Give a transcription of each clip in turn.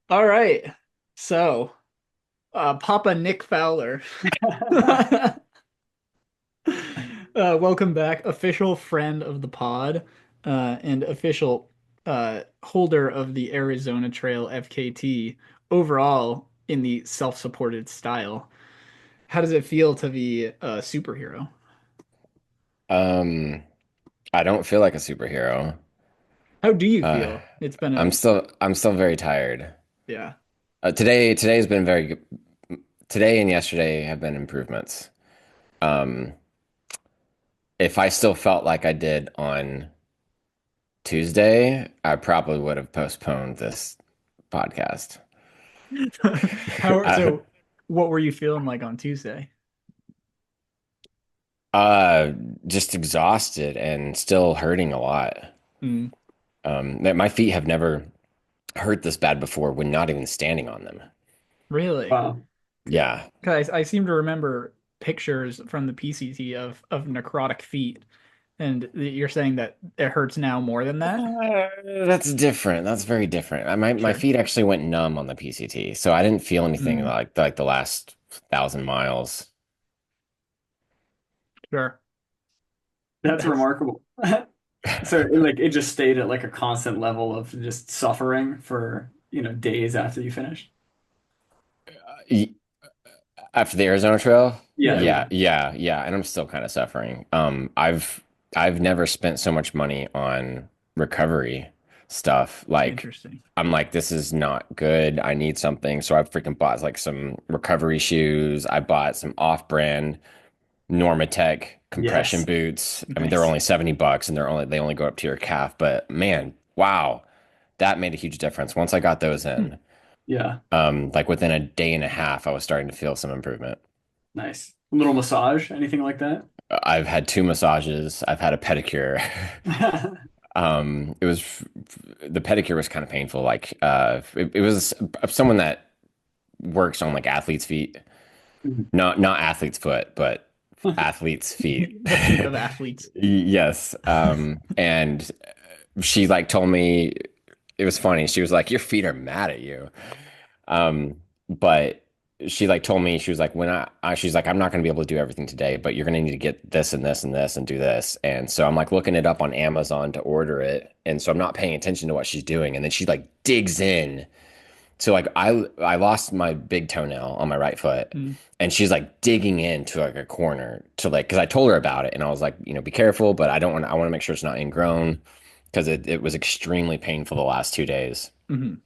All right. So, Papa Nick Fowler. Welcome back, official friend of the pod, and official holder of the Arizona Trail FKT overall in the self-supported style. How does it feel to be a superhero? Um, I don't feel like a superhero. How do you Uh, feel? It's been I'm a still very tired. yeah. Today's been very good. Today and yesterday have been improvements. Um, if I still felt like I did on Tuesday, I probably would have postponed this podcast. How Uh, so what were you feeling like on Tuesday? uh, just exhausted and still hurting a lot. Mm, My feet have never hurt this bad before when not even standing on them. really? Wow. Yeah. Because I seem to remember pictures from the PCT of necrotic feet, and you're saying that it hurts now more than that? That's different. That's very different. My Sure. feet actually went numb on the PCT, so I didn't feel anything Mm, like the last 1,000 miles. sure. That's That's remarkable. So it just stayed at like a constant level of just suffering for, days after you finished. Y- After the Arizona Trail, Yeah. yeah, yeah, and I'm still kind of suffering. I've never spent so much money on recovery stuff. Like interesting. I'm like, this is not good. I need something. So I freaking bought like some recovery shoes. I bought some off-brand Normatec compression Yes. boots. I mean, they're Nice. only $70 and they only go up to your calf. But man, wow, that made a huge difference. Once I got those Hmm. in, Yeah. like within a day and a half, I was starting to feel some improvement. Nice. A little massage, anything like that? I've had two massages. I've had a pedicure. It was the pedicure was kind of painful. Like, it was someone that works on like athlete's feet, not athlete's foot, but athlete's feet. The feet of athletes. Yes. And she like told me it was funny. She was like, "Your feet are mad at you." But she like told me she was like, she's like, "I'm not going to be able to do everything today, but you're going to need to get this and this and this and do this." And so I'm like looking it up on Amazon to order it, and so I'm not paying attention to what she's doing, and then she like digs in. So like I lost my big toenail on my right foot, Mm, and she's like digging into like a corner to like because I told her about it, and I was like, be careful, but I want to make sure it's not ingrown because it was extremely painful the last 2 days. mhm.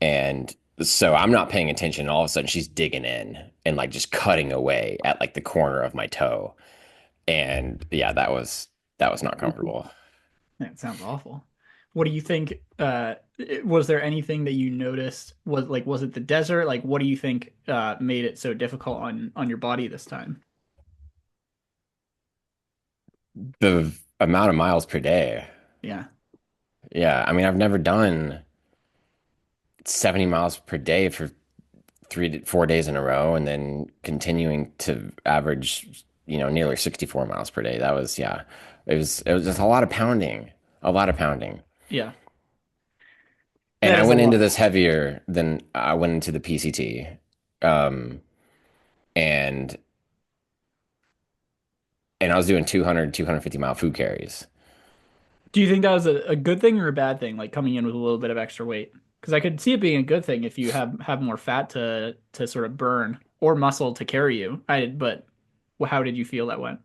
And so I'm not paying attention, and all of a sudden she's digging in and like just cutting away at like the corner of my toe. And yeah, that was not comfortable. That sounds awful. What do you think? Was there anything that you noticed? Was it the desert? Like, what do you think made it so difficult on your body this time? The amount of miles per day. Yeah, Yeah, I mean, I've never done 70 miles per day for 4 days in a row and then continuing to average, nearly 64 miles per day. That was, yeah, it was just a lot of pounding, a lot of pounding. yeah, And that I is a went into lot. this heavier than I went into the PCT. Um, and I was doing 200, 250 mile food carries. Do you think that was a good thing or a bad thing? Like coming in with a little bit of extra weight? Because I could see it being a good thing if you have more fat to sort of burn or muscle to carry you. But how did you feel that went?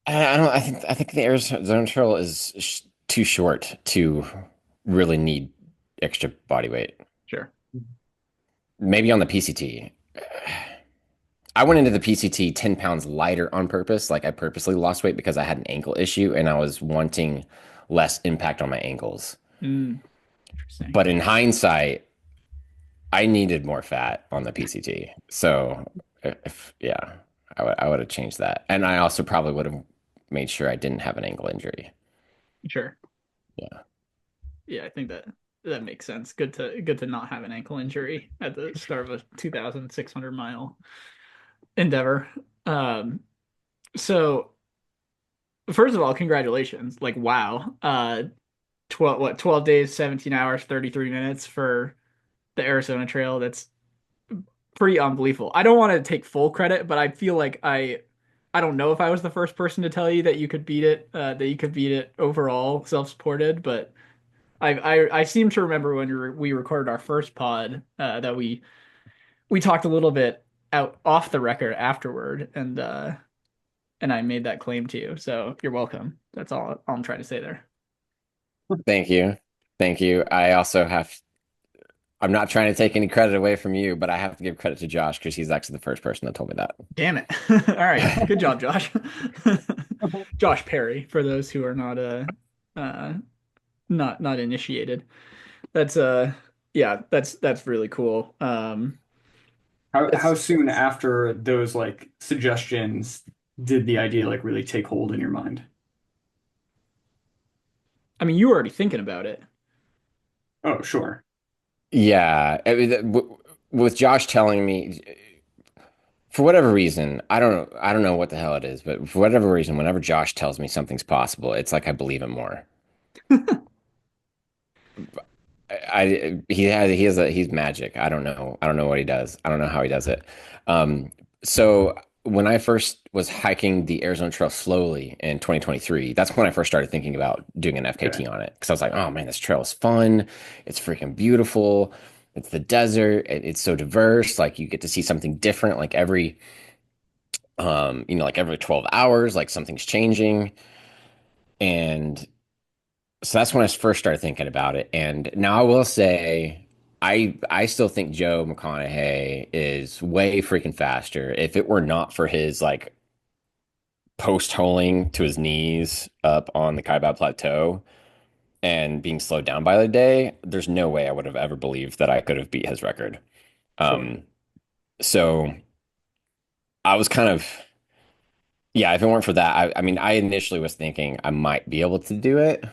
I don't, I think the Arizona Trail is too short to really need extra body weight. Sure. Maybe on the PCT. I went into the PCT 10 pounds lighter on purpose. Like I purposely lost weight because I had an ankle issue and I was wanting less impact on my ankles. Mm, interesting. But in hindsight, I needed more fat on the PCT. So yeah, I would have changed that. And I also probably would have made sure I didn't have an ankle injury. Sure. Yeah. Yeah, I think that makes sense. Good to not have an ankle injury at the start of a 2,600 mile endeavor. Um, so first of all, congratulations. Like, wow. 12 days, 17 hours, 33 minutes for the Arizona Trail that's pretty unbelievable. I don't want to take full credit, but I feel like I don't know if I was the first person to tell you that you could beat it, that you could beat it overall self-supported, but I seem to remember when we recorded our first pod that we talked a little bit out off the record afterward, and I made that claim to you. So you're welcome. That's all I'm trying to say there. Thank you. Thank you. I also have, I'm not trying to take any credit away from you, but I have to give credit to Josh because he's actually the first person that told me Damn it. All right. Good that. job, Josh. Josh Perry, for those who are uh not initiated. That's yeah, that's really cool. How It's soon after those like suggestions did the idea like really take hold in your mind? I mean, you were already thinking about it. Oh, sure. Yeah. I mean, with Josh telling me, for whatever reason, I don't know what the hell it is, but for whatever reason, whenever Josh tells me something's possible, it's like I believe it more. He's magic. I don't know what he does. I don't know how he does it. So when I first was hiking the Arizona Trail slowly in 2023, that's when I first started thinking about doing an Okay, FKT on it because I was like, oh man, this trail is fun. It's freaking beautiful. It's the desert. It's so diverse. Like you get to see something different. Like every like every 12 hours, like something's changing. And so that's when I first started thinking about it. And now I will say, I still think Joe McConaughey is way freaking faster. If it were not for his like post holing to his knees up on the Kaibab Plateau and being slowed down by the day, there's no way I would have ever believed that I could have beat his record. Sure. Um, so I was kind of, yeah, if it weren't for that, I mean, I initially was thinking I might be able to do it.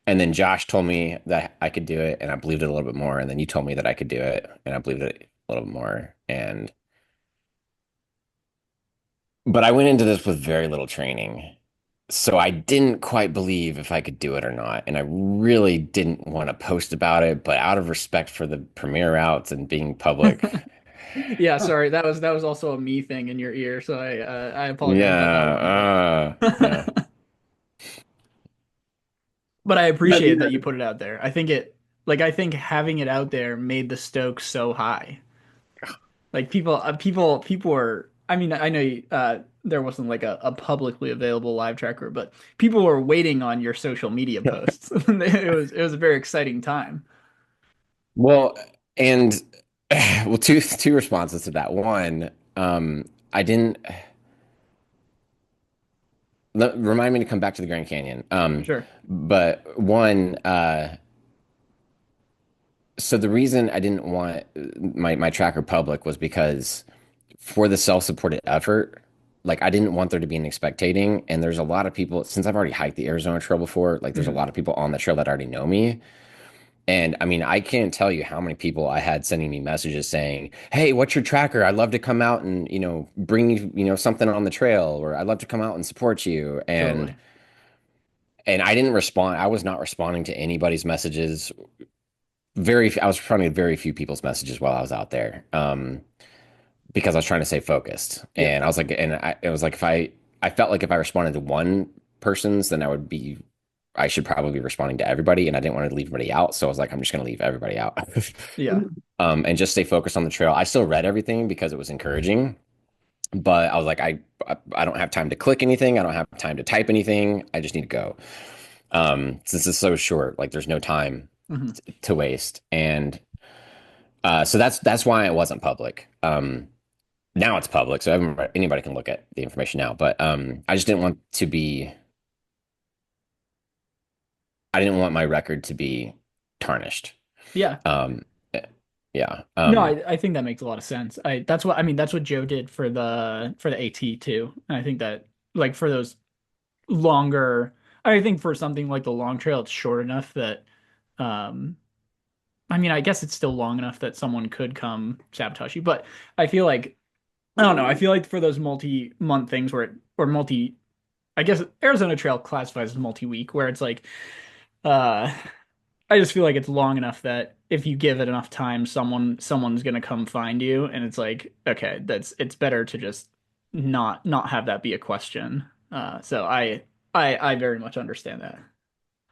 And then Josh told me that I could do it, and I believed it a little bit more. And then you told me that I could do it, and I believed it a little bit more. And but I went into this with very little training. So I didn't quite believe if I could do it or not. And I really didn't want to post about it, but out of respect for the premiere routes and being public, Yeah, sorry. That was also a me thing in your ear, so I apologize about that one, yeah. but but I I appreciate mean, that you put it out there. I think having it out there made the stakes so high. Like people were. I mean, I know there wasn't like a publicly available live tracker, but people were waiting on your social media posts. It was a very exciting time. Well, and well, two responses to that. One, I didn't remind me to come back to the Grand Canyon. Sure. But one, so the reason I didn't want my tracker public was because for the self-supported effort, like I didn't want there to be any spectating. And there's a lot of people, since I've already hiked the Arizona Trail before, like there's a Mhm. lot of people on the trail that already know me. And I mean, I can't tell you how many people I had sending me messages saying, "Hey, what's your tracker? I'd love to come out and, bring you, something on the trail, or I'd love to come out and support you." Totally. And I didn't respond. I was not responding to anybody's messages. I was responding to very few people's messages while I was out there. Because I was trying to stay focused. Yeah. And I was like, it was like I felt like if I responded to one person's, then I should probably be responding to everybody, and I didn't want to leave anybody out. So I was like, I'm just going to leave everybody out, Yeah. and just stay focused on the trail. I still read everything because it was encouraging, but I was like, I don't have time to click anything. I don't have time to type anything. I just need to go. Since it's so short, like there's no time Hmm. to waste, and so that's why it wasn't public. Now it's public, so anybody can look at the information now. But I just didn't want to be. I didn't want my record to be tarnished. Yeah. Um, yeah. No, I think that makes a lot of sense. I mean that's what Joe did for the AT too. And I think that like for those longer I think for something like the long trail it's short enough that um I mean I guess it's still long enough that someone could come sabotage you, but I feel like I don't know, I feel like for those multi-month things where or multi I guess Arizona Trail classifies as multi-week where it's like uh I just feel like it's long enough that if you give it enough time, someone's gonna come find you, and it's like, okay, it's better to just not have that be a question. So I very much understand that.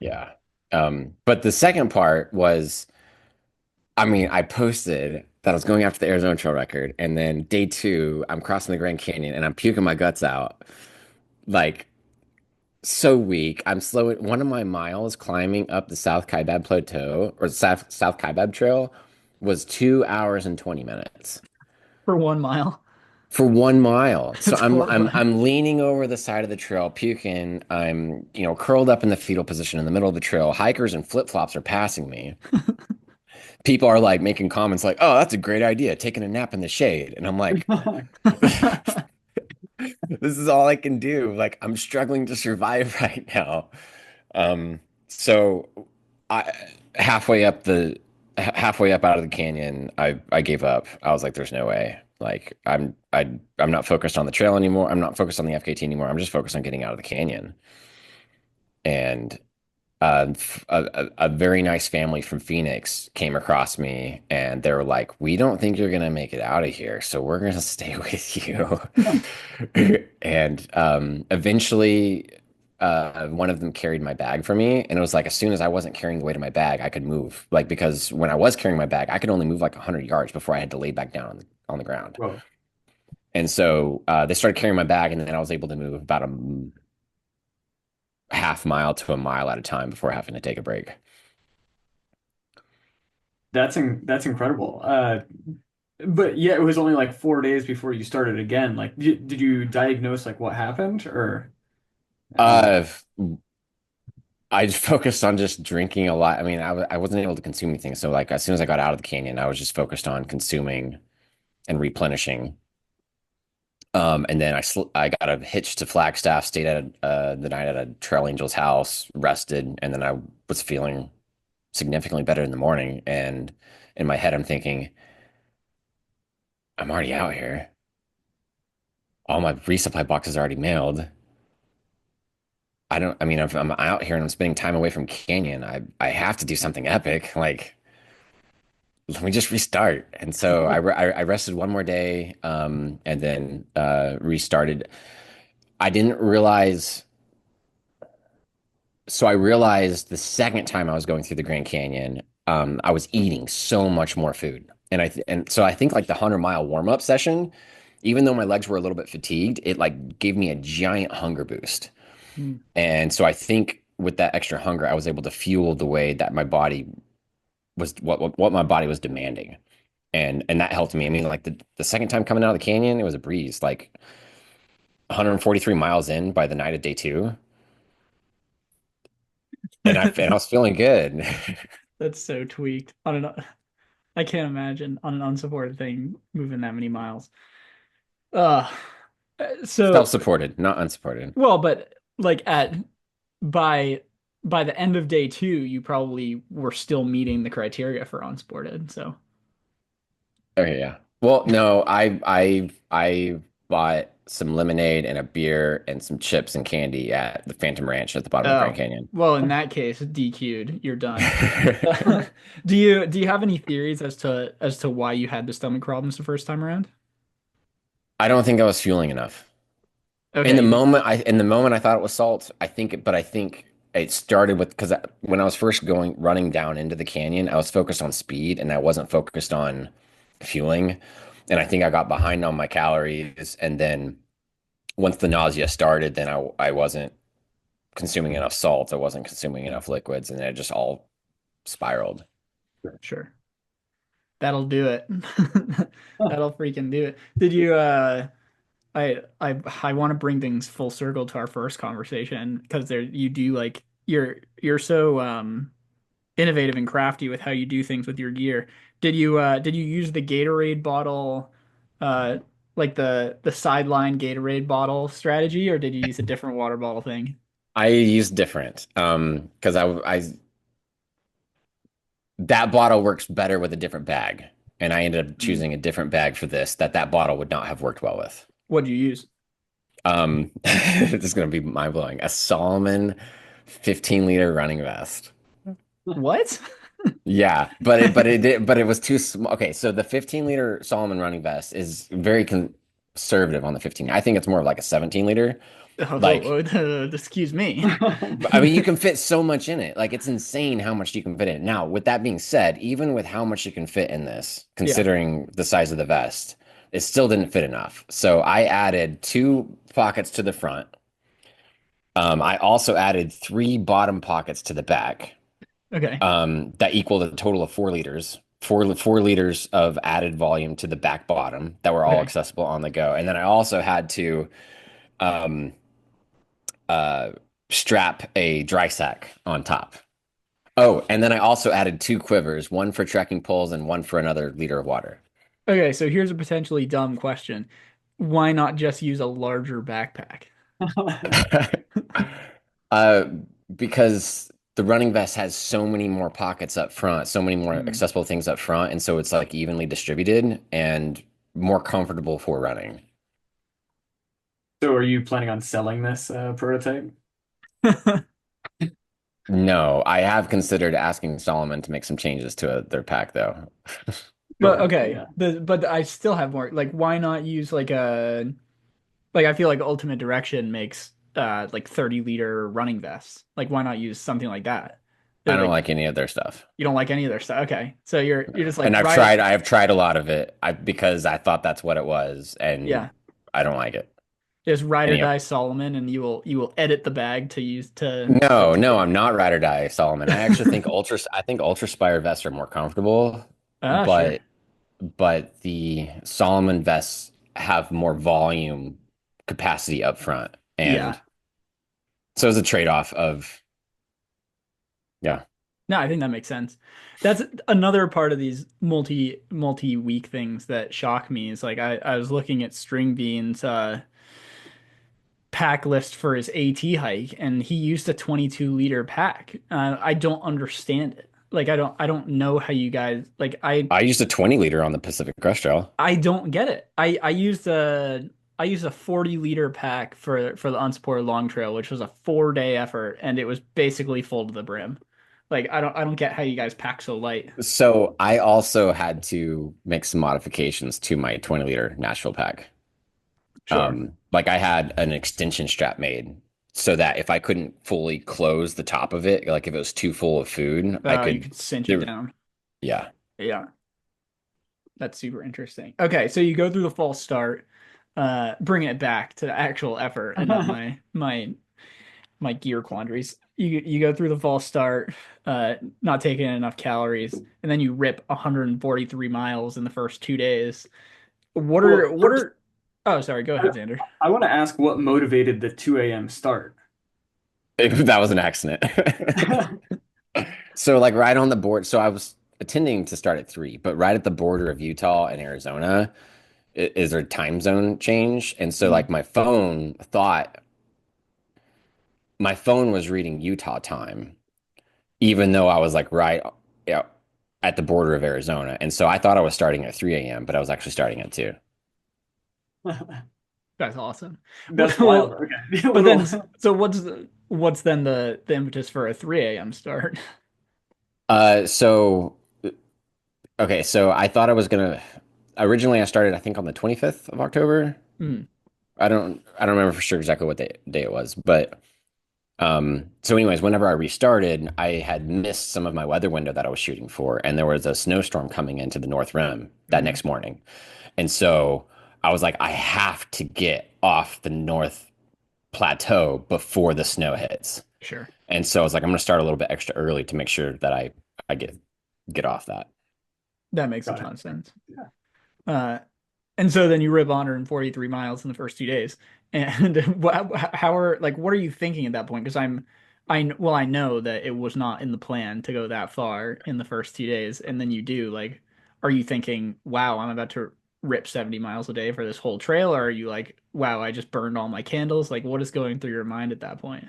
Yeah. But the second part was, I mean, I posted that I was going after the Arizona Trail record, and then day two, I'm crossing the Grand Canyon and I'm puking my guts out. Like, so weak. I'm slow. One of my miles climbing up the South Kaibab Plateau or South Kaibab Trail was 2 hours and 20 minutes For 1 mile. for 1 mile. So It's horrifying. I'm leaning over the side of the trail, puking. I'm, curled up in the fetal position in the middle of the trail. Hikers and flip-flops are passing me. People are like making comments like, "Oh, that's a great idea, taking a nap in the shade." And I'm like, this is all I can do. Like, I'm struggling to survive right now. So I halfway up out of the canyon, I gave up. I was like, there's no way. Like, I'm not focused on the trail anymore. I'm not focused on the FKT anymore. I'm just focused on getting out of the canyon. And a very nice family from Phoenix came across me and they were like, "We don't think you're gonna make it out of here, so we're gonna stay with you." And eventually, one of them carried my bag for me, and it was like as soon as I wasn't carrying the weight of my bag, I could move. Like because when I was carrying my bag, I could only move like 100 yards before I had to lay back down on the ground. Whoa. And so they started carrying my bag, and then I was able to move about a half mile to a mile at a time before having to take a break. That's incredible. But yeah, it was only like 4 days before you started again. Like, did you diagnose like what happened or uh Uh, I just focused on just drinking a lot. I mean, I wasn't able to consume anything. So like as soon as I got out of the canyon, I was just focused on consuming and replenishing. And then I got a hitch to Flagstaff, stayed at the night at a Trail Angel's house, rested, and then I was feeling significantly better in the morning. And in my head, I'm thinking, I'm already out here. All my resupply boxes are already mailed. I mean, if I'm out here and I'm spending time away from Canyon, I have to do something epic. Like, let me just restart. And so I rested one more day, and then restarted. I didn't realize. So I realized the second time I was going through the Grand Canyon, I was eating so much more food, and so I think like the 100-mile warm up session, even though my legs were a little bit fatigued, it like gave me a giant hunger boost. Mm. And so I think with that extra hunger, I was able to fuel the way that my body was what my body was demanding. And that helped me. I mean, like the second time coming out of the canyon, it was a breeze. Like 143 miles in by the night of day two, and I was feeling good. That's so tweaked. I can't imagine on an unsupported thing moving that many miles. Uh, so Self-supported, not unsupported. well, but like at by by the end of day two, you probably were still meeting the criteria for unsported. So Okay, yeah. Well, no, I bought some lemonade and a beer and some chips and candy at the Phantom Ranch at the bottom of the Grand oh, Canyon. well, in that case, DQ'd. You're done. Do you have any theories as to why you had the stomach problems the first time around? I don't think I was fueling enough. Okay. In the moment I thought it was salt. I think it started with because when I was first going running down into the canyon, I was focused on speed and I wasn't focused on fueling. And I think I got behind on my calories. And then once the nausea started, then I wasn't consuming enough salt. I wasn't consuming enough liquids, and it just all spiraled. Sure. That'll do it. huh. That'll freaking do it. Did you I want to bring things full circle to our first conversation because there you do like you're so innovative and crafty with how you do things with your gear. Did you use the Gatorade bottle uh like the sideline Gatorade bottle strategy, or did you use a different water bottle thing? I used different because I that bottle works better with a different bag, and I ended up Hmm. choosing a different bag for this that bottle would not have worked well with. What'd you use? This is going to be mind blowing. A Solomon 15-liter running vest. What? Yeah, but it was too small. Okay, so the 15-liter Solomon running vest is very conservative on the 15. I think it's more of like a 17-liter. Like, Excuse me. I mean, you can fit so much in it. Like, it's insane how much you can fit in it. Now, with that being said, even with how much you can fit in this, Yeah. considering the size of the vest, it still didn't fit enough. So I added two pockets to the front. I also added three bottom pockets to the back. Okay. That equaled a total of 4 liters. 4 liters of added volume to the back bottom that were all Okay. accessible on the go. And then I also had to um, uh, strap a dry sack on top. Oh, and then I also added two quivers, one for trekking poles and one for another liter of water. Okay, so here's a potentially dumb question. Why not just use a larger backpack? Uh, because the running vest has so many more pockets up front, so many more Hmm. accessible things up front, and so it's like evenly distributed and more comfortable for running. So are you planning on selling this prototype? No, I have considered asking Solomon to make some changes to their pack though. But Sure. okay, Yeah. but I still have more. Like, why not use like I feel like Ultimate Direction makes like 30-liter running vests. Like, why not use something like that? I They're don't like like any of their stuff. you don't like any of their stuff. Okay, so you're just like And right. I have tried a lot of it because I thought that's what it was, and Yeah, I don't like it. just ride or Any of die it. Solomon, and you will edit the bag to use No, to no, fit. I'm not ride or die Solomon. I think Ultra Spire vests are more comfortable, Ah, sure. but the Solomon vests have more volume capacity up front. Yeah. And so it's a trade-off of yeah. No, I think that makes sense. That's another part of these multi-week things that shock me is like I was looking at String Bean's pack list for his AT hike and he used a 22-liter pack. I don't understand it. Like I don't know how you guys like I used a 20-liter on the Pacific Crest Trail. I don't get it. I used a 40-liter pack for the unsupported long trail, which was a 4-day effort, and it was basically full to the brim. Like I don't get how you guys pack so light. So I also had to make some modifications to my 20-liter Nashville pack. Sure. Like I had an extension strap made so that if I couldn't fully close the top of it, like if it was too full of food, I You could could cinch it there, down. yeah. Yeah, that's super interesting. Okay, so you go through the false start, bringing it back to the actual effort and not my gear quandaries. You go through the false start, not taking in enough calories, and then you rip 143 miles in the first 2 days. Well, What first, are oh sorry, go I, ahead, Xander. I want to ask what motivated the 2 a.m. start. That was an accident. So like right on the board, so I was intending to start at 3, but right at the border of Utah and Arizona is there time zone change. And so Mm, like my phone was reading Utah time, even though I was like right yeah, at the border of Arizona. And so I thought I was starting at 3 a.m., but I was actually starting at 2. that's awesome. That's wild. Well, Okay. A but little. then so what's then the impetus for a 3 a.m. start? So okay, so I thought I was gonna originally I started I think on the 25th of October. Mm, I don't remember for sure exactly what day it was, but so anyways, whenever I restarted, I had missed some of my weather window that I was shooting for, and there was a snowstorm coming into the North Rim that mm, next morning. And so I was like, I have to get off the North Plateau before the snow hits. sure. And so I was like, I'm gonna start a little bit extra early to make sure that I get off that. That makes a Got ton it. of sense. Yeah. Uh, and so then you rip 143 miles in the first 2 days. And how are like what are you thinking at that point? Because I know that it was not in the plan to go that far in the first 2 days, and then you do like, are you thinking, wow, I'm about to rip 70 miles a day for this whole trail, or are you like, wow, I just burned all my candles? Like, what is going through your mind at that point?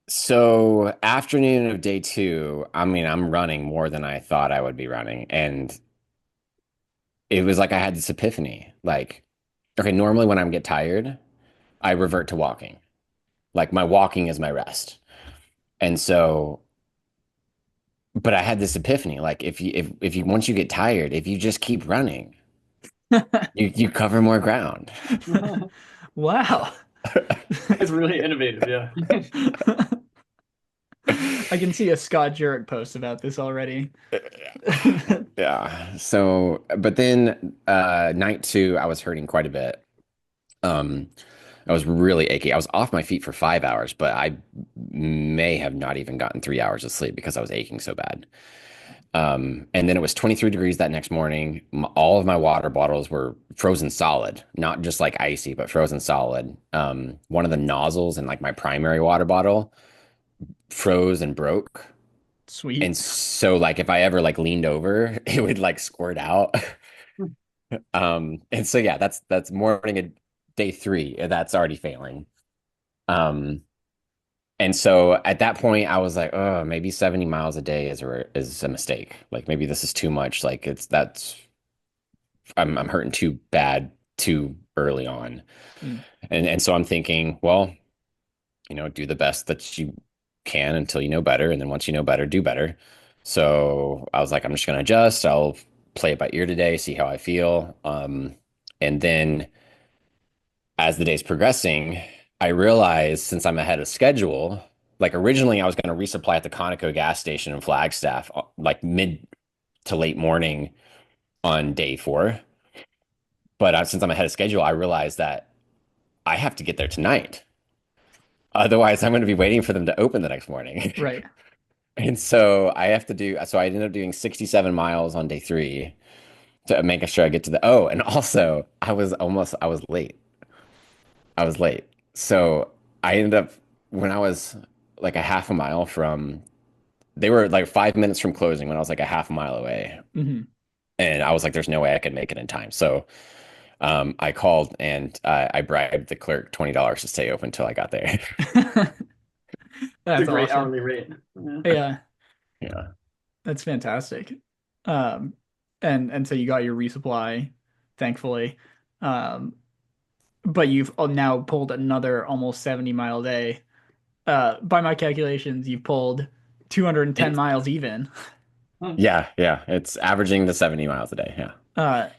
So afternoon of day 2, I mean, I'm running more than I thought I would be running. And it was like I had this epiphany. Like, okay, normally when I get tired, I revert to walking. Like my walking is my rest. And so but I had this epiphany, like if you once you get tired, if you just keep running, you cover more ground. Wow. That's really innovative, yeah. I can see a Scott Jurek post about this already. Yeah. So, but then night two, I was hurting quite a bit. Um, I was really achy. I was off my feet for 5 hours, but I may have not even gotten 3 hours of sleep because I was aching so bad. And then it was 23 degrees that next morning. All of my water bottles were frozen solid, not just like icy, but frozen solid. One of the nozzles in like my primary water bottle froze and broke. And Sweet. so like if I ever like leaned over, it would like squirt out. And so yeah, that's morning of day three. That's already failing. Um, and so at that point, I was like, oh, maybe 70 miles a day is a mistake. Like maybe this is too much. Like I'm hurting too bad too early on. Mm. And so I'm thinking, well, do the best that you can until you know better, and then once you know better, do better. So I was like, I'm just gonna adjust. I'll play it by ear today, see how I feel. And then as the day's progressing, I realized since I'm ahead of schedule, like originally I was going to resupply at the Conoco gas station in Flagstaff, like mid to late morning on day four. But since I'm ahead of schedule, I realized that I have to get there tonight. Otherwise, I'm going to be waiting for them to open the next morning. Right. And so I ended up doing 67 miles on day three to make sure I get to and also I was late. I was late. So I ended up, when I was like a half a mile from, they were like 5 minutes from closing when I was like a half a mile away. Hmm. And I was like, there's no way I could make it in time. So I called and I bribed the clerk $20 to stay open until I got there. It's a That's great awesome. hourly rate. Yeah. Yeah, Yeah. that's fantastic. Um, and so you got your resupply, thankfully. Um, but you've now pulled another almost 70-mile day. By my calculations, you've pulled 210 It, miles even. yeah. Yeah. It's averaging the 70 miles a day. Yeah. Uh,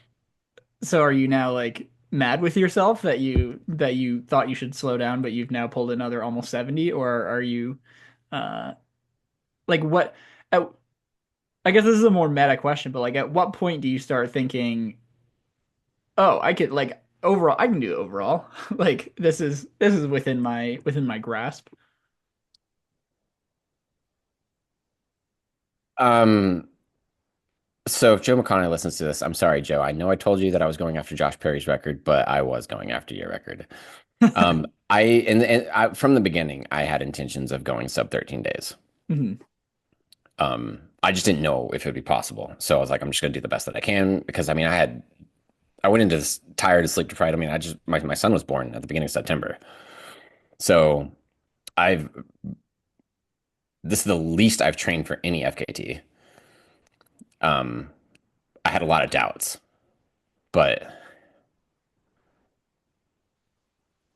so are you now like mad with yourself that you thought you should slow down, but you've now pulled another almost 70, or are you uh like what at, I guess this is a more meta question, but like at what point do you start thinking, oh, I could like overall I can do overall. Like this is within my grasp. Um, so if Joe McConnell listens to this, I'm sorry, Joe. I know I told you that I was going after Josh Perry's record, but I was going after your record. From the beginning, I had intentions of going sub 13 days. Mhm. I just didn't know if it would be possible. So I was like, I'm just gonna do the best that I can because I mean, I went into this tired and sleep deprived. I mean, my son was born at the beginning of September. So I've this is the least I've trained for any FKT. Um, I had a lot of doubts, but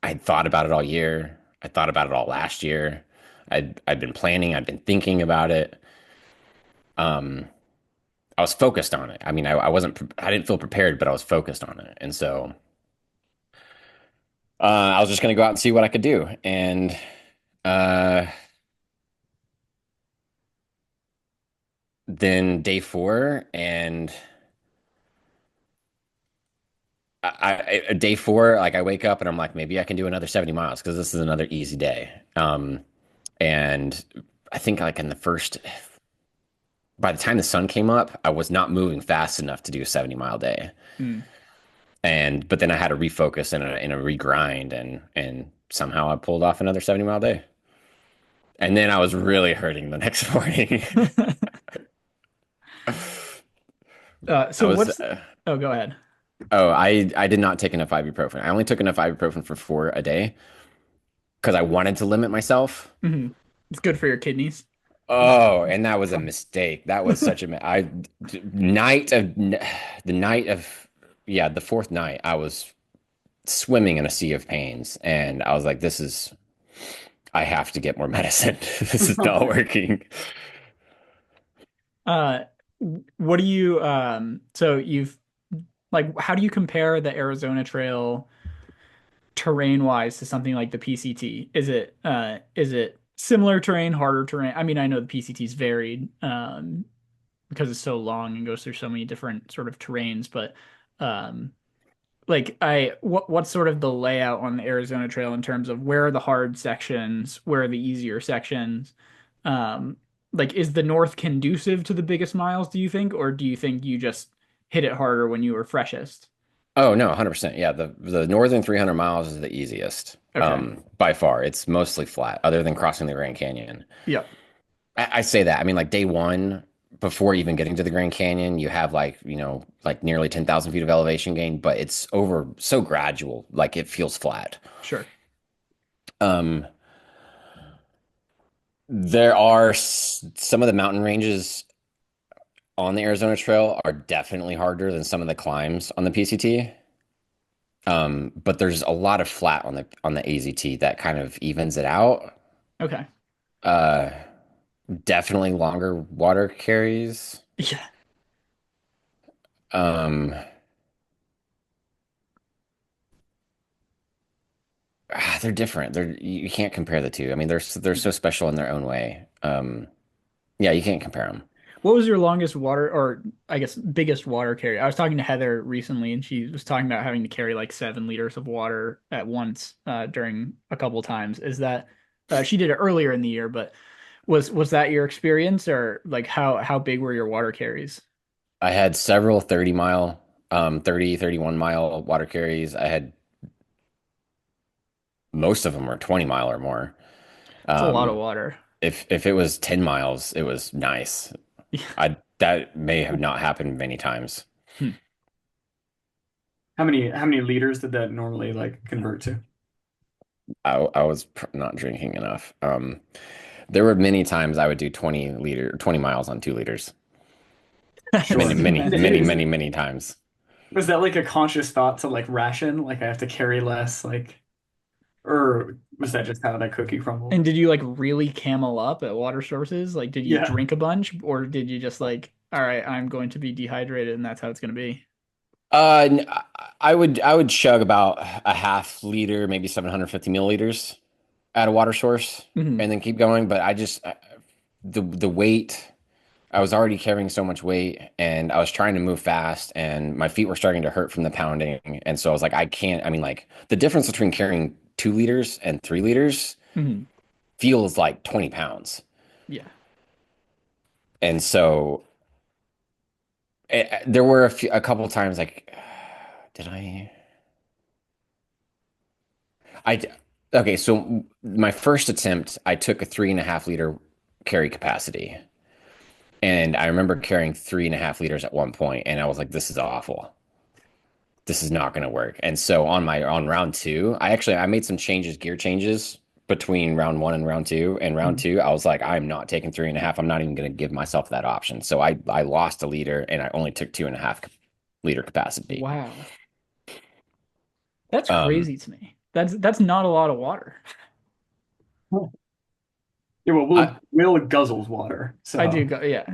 I'd thought about it all year. I thought about it all last year. I'd been planning, I'd been thinking about it. Um, I was focused on it. I mean, I didn't feel prepared, but I was focused on it. And so I was just going to go out and see what I could do. And uh, then day four, and day four, like I wake up and I'm like, maybe I can do another 70 miles because this is another easy day. And I think like by the time the sun came up, I was not moving fast enough to do a 70-mile day. Mm. But then I had to refocus and a regrind, and somehow I pulled off another 70-mile day. And then I was really hurting the next morning. I So was what's oh, go ahead. I did not take enough ibuprofen. I only took enough ibuprofen for 4 a day because I wanted to limit myself. Hmm. It's good for your kidneys. Oh, and that was a mistake. That was such a night of the night of yeah, the fourth night. I was swimming in a sea of pains, and I was like, I have to get more medicine. This is not working. Uh, what do you so you've like how do you compare the Arizona Trail terrain wise to something like the PCT? Is it similar terrain, harder terrain? I mean, I know the PCT is varied because it's so long and goes through so many different sort of terrains, but um like I what's sort of the layout on the Arizona Trail in terms of where are the hard sections, where are the easier sections? Um, like is the north conducive to the biggest miles, do you think, or do you think you just hit it harder when you were freshest? Oh no, 100%. Yeah, the northern 300 miles is the easiest. Okay. By far. It's mostly flat, other than crossing the Grand Canyon. Yep. I say that. I mean, like day one, before even getting to the Grand Canyon, you have like, like nearly 10,000 feet of elevation gain, but it's over so gradual, like it feels flat. Sure. Um, there are some of the mountain ranges on the Arizona Trail are definitely harder than some of the climbs on the PCT. But there's a lot of flat on the AZT that kind of evens it out. Okay. Uh, definitely longer water carries. Yeah. Um, they're different. You can't compare the two. I mean, they're so special in their own way. Yeah, you can't compare them. What was your longest water, or I guess biggest water carry? I was talking to Heather recently, and she was talking about having to carry like 7 liters of water at once during a couple times. Is that she did it earlier in the year, but was that your experience, or like how big were your water carries? I had several 31 mile water carries. I had most of them were 20 mile or more. It's a lot of Um, water. if it was 10 miles, it was nice. I that may have not happened many times. Hmm. How many liters did that normally like convert to? I was not drinking enough. There were many times I would do 20 miles on 2 liters. That's Many, Sure. many, many, immense. Is many, many times. Was that like a conscious thought to like ration? Like I have to carry less, like, or was that just how that cookie crumbled? And did you like really camel up at water sources? Like, did you Yeah. drink a bunch, or did you just like, all right, I'm going to be dehydrated, and that's how it's going to be? I would chug about a half liter, maybe 750 milliliters at a water source, Hmm. and then keep going. But the weight. I was already carrying so much weight, and I was trying to move fast, and my feet were starting to hurt from the pounding. And so I was like, I can't. I mean, like the difference between carrying 2 liters and 3 liters Hmm. feels like 20 pounds. Yeah. And so there were a couple of times like, did I, okay, so my first attempt, I took a 3.5 liter carry capacity. And I remember carrying 3.5 liters at one point, and I was like, this is awful. This is not going to work. And so on round two, I made some changes, gear changes between round one and round two. And round Mhm. two, I was like, I'm not taking 3.5. I'm not even going to give myself that option. So I lost a liter and I only took 2.5 liter capacity. Wow. That's Um, crazy to me. That's not a lot of water. Yeah, well, I, Will guzzles water, I do so go, yeah.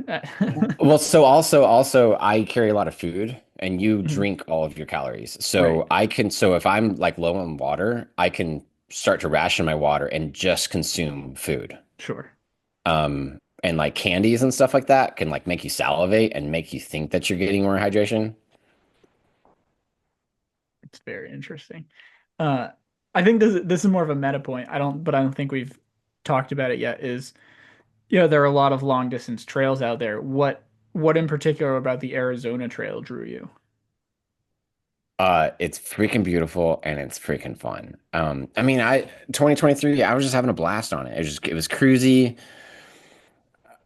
well, so also I carry a lot of food and you Mhm. drink all of your calories. Right. So if I'm like low on water, I can start to ration my water and just consume food. Sure. And like candies and stuff like that can like make you salivate and make you think that you're getting more hydration. It's very interesting. Uh, I think this is more of a meta point. I don't think we've talked about it yet. Is there are a lot of long distance trails out there. What in particular about the Arizona Trail drew you? It's freaking beautiful and it's freaking fun. I mean, 2023, I was just having a blast on it. It was cruisy.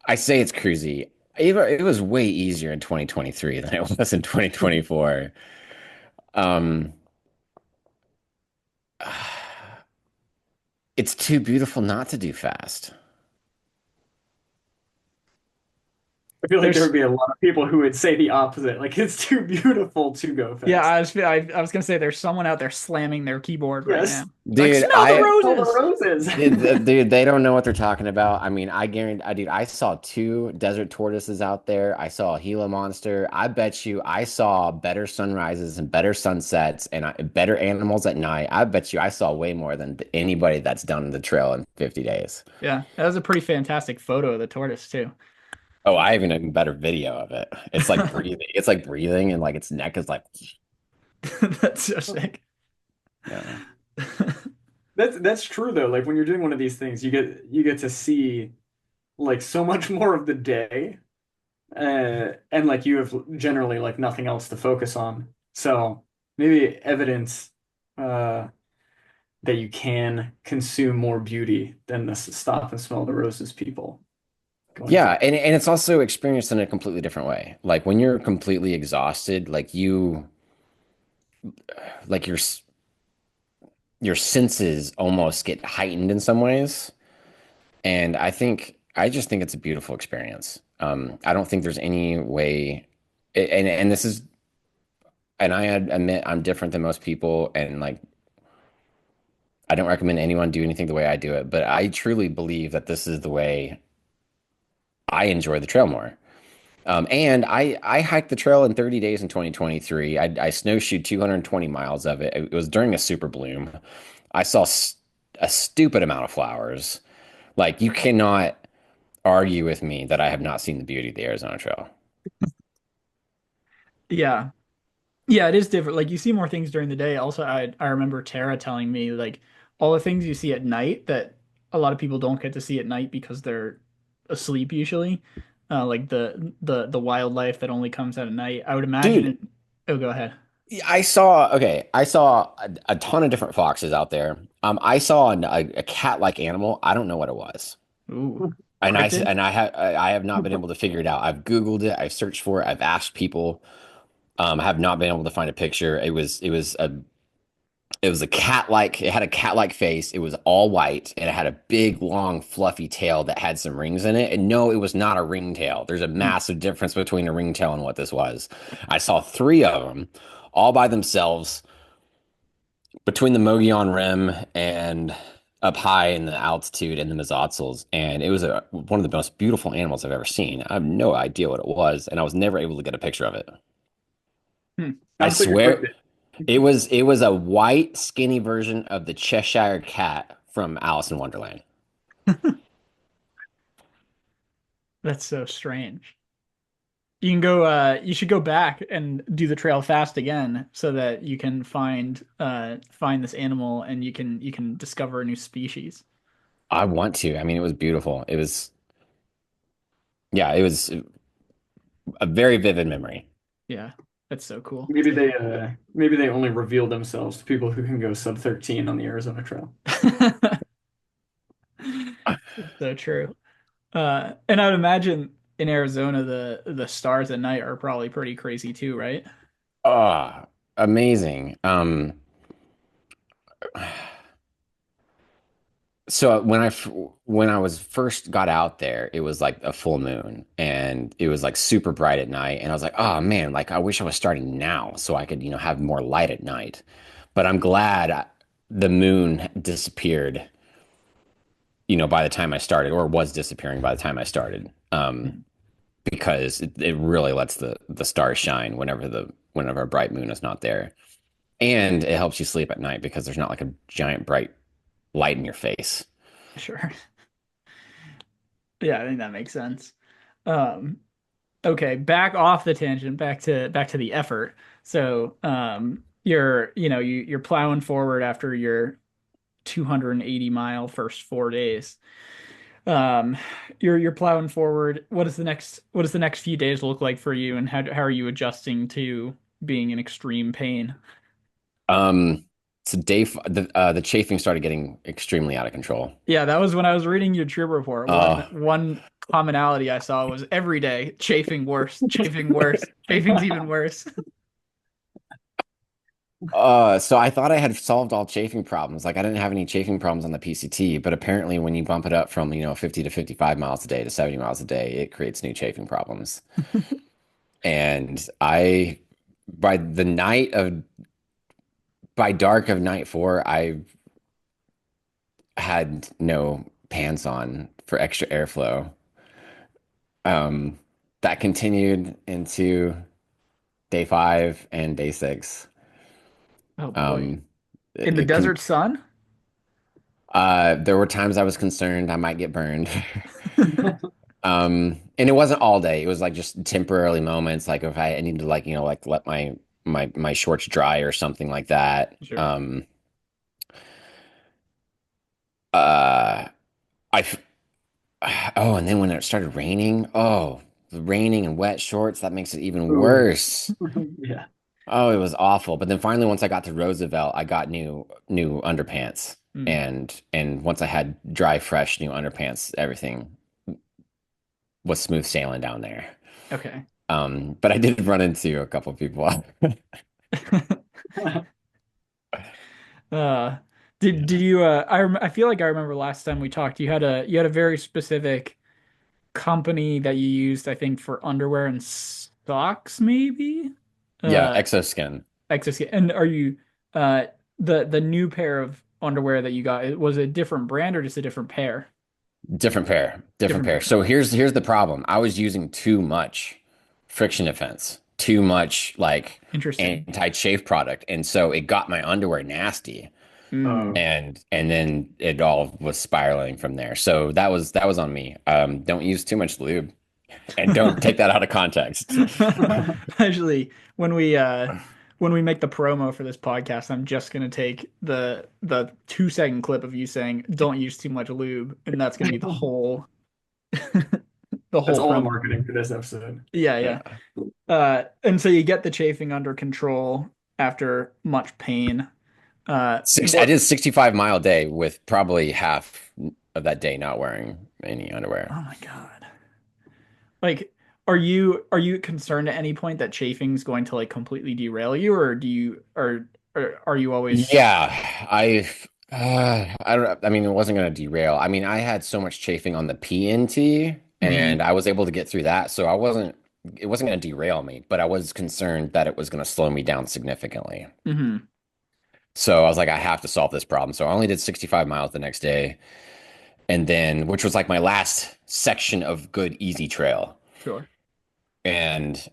I say it's cruisy. It was way easier in 2023 than it was in 2024. Um, it's too beautiful not to do fast. I feel like there There's would be a lot of people who would say the opposite. Like it's too beautiful to go yeah, fast. I was gonna say there's someone out there slamming their keyboard right Yes. now. Like, Dude, smell the I All the roses. roses. dude, they don't know what they're talking about. I mean, I guarantee, dude, I saw two desert tortoises out there. I saw a Gila monster. I bet you I saw better sunrises and better sunsets and better animals at night. I bet you I saw way more than anybody that's done the trail in 50 days. Yeah, that was a pretty fantastic photo of the tortoise too. Oh, I have an even better video of it. It's like breathing. It's like breathing and like its neck is like, That's so sick. yeah. That's true though. Like when you're doing one of these things, you get to see like so much more of the day, and like you have generally like nothing else to focus on. So maybe evidence uh, that you can consume more beauty than the stop and smell the roses people going Yeah, for. and it's also experienced in a completely different way. Like when you're completely exhausted, like you like your senses almost get heightened in some ways. And I just think it's a beautiful experience. I don't think there's any way, and this is, and I admit I'm different than most people, and like I don't recommend anyone do anything the way I do it, but I truly believe that this is the way I enjoy the trail more. And I hiked the trail in 30 days in 2023. I snowshoed 220 miles of it. It was during a super bloom. I saw a stupid amount of flowers. Like you cannot argue with me that I have not seen the beauty of the Arizona Trail. Yeah. Yeah, it is different. Like you see more things during the day. Also, I remember Tara telling me like all the things you see at night that a lot of people don't get to see at night because they're asleep usually. Like the wildlife that only comes out at night. I would imagine Dude, it. Oh, go ahead. I saw a ton of different foxes out there. I saw a cat-like animal. I don't know what it was. Ooh, And cryptid. I have not been able to figure it out. I've Googled it, I've searched for it, I've asked people. I have not been able to find a picture. It was a cat-like, it had a cat-like face. It was all white and it had a big, long, fluffy tail that had some rings in it. And no, it was not a ringtail. There's a Hmm, massive difference between a ringtail and what this was. I saw three of them all by themselves between the Mogollon Rim and up high in the altitude in the Mazatzals. And it was one of the most beautiful animals I've ever seen. I have no idea what it was, and I was never able to get a picture of it. hmm. I Sounds like a quick swear it was a white, skinny version of the Cheshire Cat from Alice in Wonderland. That's so strange. You can go you should go back and do the trail fast again so that you can find this animal and you can discover a new species. I want to. I mean, it was beautiful. It was, yeah, it was a very vivid memory. Yeah, that's so cool. maybe they only reveal themselves to people who can go sub 13 on the Arizona Trail. So true. And I would imagine in Arizona the stars at night are probably pretty crazy too, right? Oh, amazing. So when I was first got out there, it was like a full moon and it was like super bright at night. And I was like, oh man, like I wish I was starting now so I could, have more light at night. But I'm glad the moon disappeared, by the time I started, or was disappearing by the time I started. Because it really lets the stars shine whenever a bright moon is not there. And it helps you sleep at night because there's not like a giant bright light in your face. Sure. Yeah, I think that makes sense. Um, okay, back off the tangent, back to the effort. So, you're plowing forward after your 280-mile first 4 days. Um, you're plowing forward. What does the next few days look like for you, and how are you adjusting to being in extreme pain? Um, so the chafing started getting extremely out of control. Yeah, that was when I was reading your trip report. Uh, One commonality I saw was every day chafing worse, chafing worse, chafing's even worse. So I thought I had solved all chafing problems. Like I didn't have any chafing problems on the PCT, but apparently when you bump it up from, 50 to 55 miles a day to 70 miles a day, it creates new chafing problems. And by the night of, by dark of night four, I had no pants on for extra airflow. Um, that continued into day five and day six. Oh boy. Um, In the it can desert sun? There were times I was concerned I might get burned. And it wasn't all day. It was like just temporarily moments, like if I needed to like, like let my shorts dry or something like that. Sure. Uh I f- oh, and then when it started raining, oh, the raining and wet shorts, that makes it even Ooh. worse. Yeah. Oh, it was awful. But then finally once I got to Roosevelt, I got new underpants. Mm, And once I had dry, fresh new underpants, everything was smooth sailing down there. okay. But I did run into a couple of people. Uh, did you I feel like I remember last time we talked you had a very specific company that you used I think for underwear and socks maybe? Yeah, Uh exoskin. Exoskin. And are you uh the new pair of underwear that you got was it a different brand or just a different pair? Different pair. Different Different pair. pair. So Okay. here's the problem. I was using too much friction defense, too much like Interesting. anti-chafe product. And so it got my underwear nasty. Mm. And then it all was spiraling from there. So that was on me. Don't use too much lube and don't take that out of context. Actually, when we make the promo for this podcast, I'm just gonna take the 2 second clip of you saying don't use too much lube, and that's gonna be the That's whole all the promo. marketing for this episode. Yeah, yeah. Yeah. And so you get the chafing under control after much pain. I What? did a 65-mile day with probably half of that day not wearing any underwear. Oh my God. Like, are you concerned at any point that chafing's going to like completely derail you, or do you or are you always Yeah, I don't, I mean, it wasn't going to derail. I mean, I had so much chafing on the PNT Mhm. and I was able to get through that. So it wasn't going to derail me, but I was concerned that it was going to slow me down significantly. Mhm. So I was like, I have to solve this problem. So I only did 65 miles the next day. And then, which was like my last section of good, easy trail. Sure. And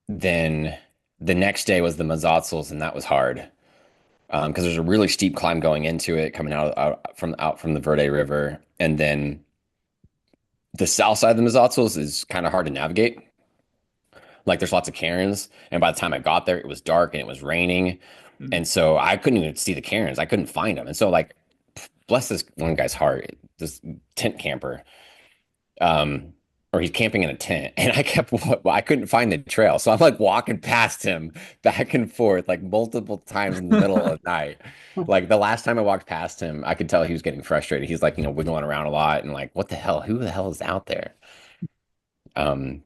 then the next day was the Mazatzals, and that was hard. Because there's a really steep climb going into it, coming out from the Verde River, and then the south side of the Mazatzals is kind of hard to navigate. Like there's lots of cairns, and by the time I got there, it was dark and it was raining, Mhm. and so I couldn't even see the cairns. I couldn't find them, and so like, bless this one guy's heart, this tent camper. um, or he's camping in a tent, and I couldn't find the trail, so I'm like walking past him back and forth like multiple times in the middle of the night. Like the last time I walked past him, I could tell he was getting frustrated. He's like, wiggling around a lot and like, what the hell? Who the hell is out there? Um,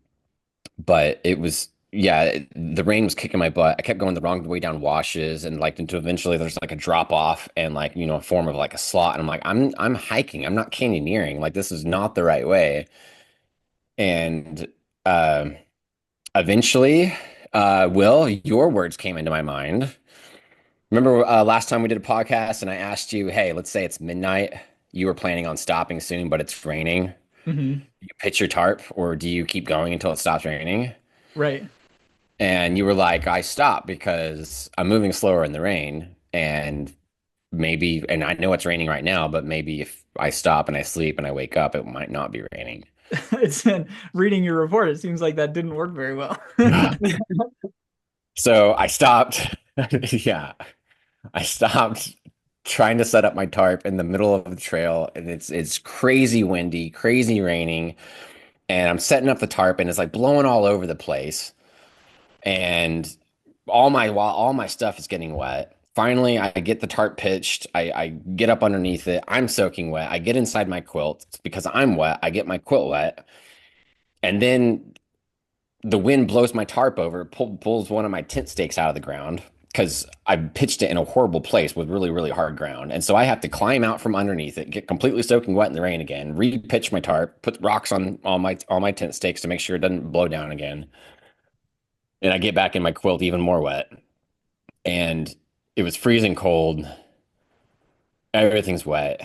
but it was, yeah, the rain was kicking my butt. I kept going the wrong way down washes and like until eventually there's like a drop off and like, a form of like a slot. And I'm like, I'm hiking. I'm not canyoneering. Like this is not the right way. And uh, eventually, Will, your words came into my mind. Remember last time we did a podcast and I asked you, hey, let's say it's midnight. You were planning on stopping soon, but it's raining. Mhm. You pitch your tarp, or do you keep going until it stops raining? Right. And you were like, I stop because I'm moving slower in the rain. And and I know it's raining right now, but maybe if I stop and I sleep and I wake up, it might not be raining. It's reading your report, it seems like that didn't work very well. So I stopped. Yeah. I stopped trying to set up my tarp in the middle of the trail and it's crazy windy, crazy raining, and I'm setting up the tarp and it's like blowing all over the place and while all my stuff is getting wet. Finally, I get the tarp pitched. I get up underneath it. I'm soaking wet. I get inside my quilt because I'm wet. I get my quilt wet. And then the wind blows my tarp over, pulls one of my tent stakes out of the ground because I pitched it in a horrible place with really, really hard ground. And so I have to climb out from underneath it, get completely soaking wet in the rain again, re-pitch my tarp, put rocks on all my tent stakes to make sure it doesn't blow down again. And I get back in my quilt even more wet. And it was freezing cold. Everything's wet.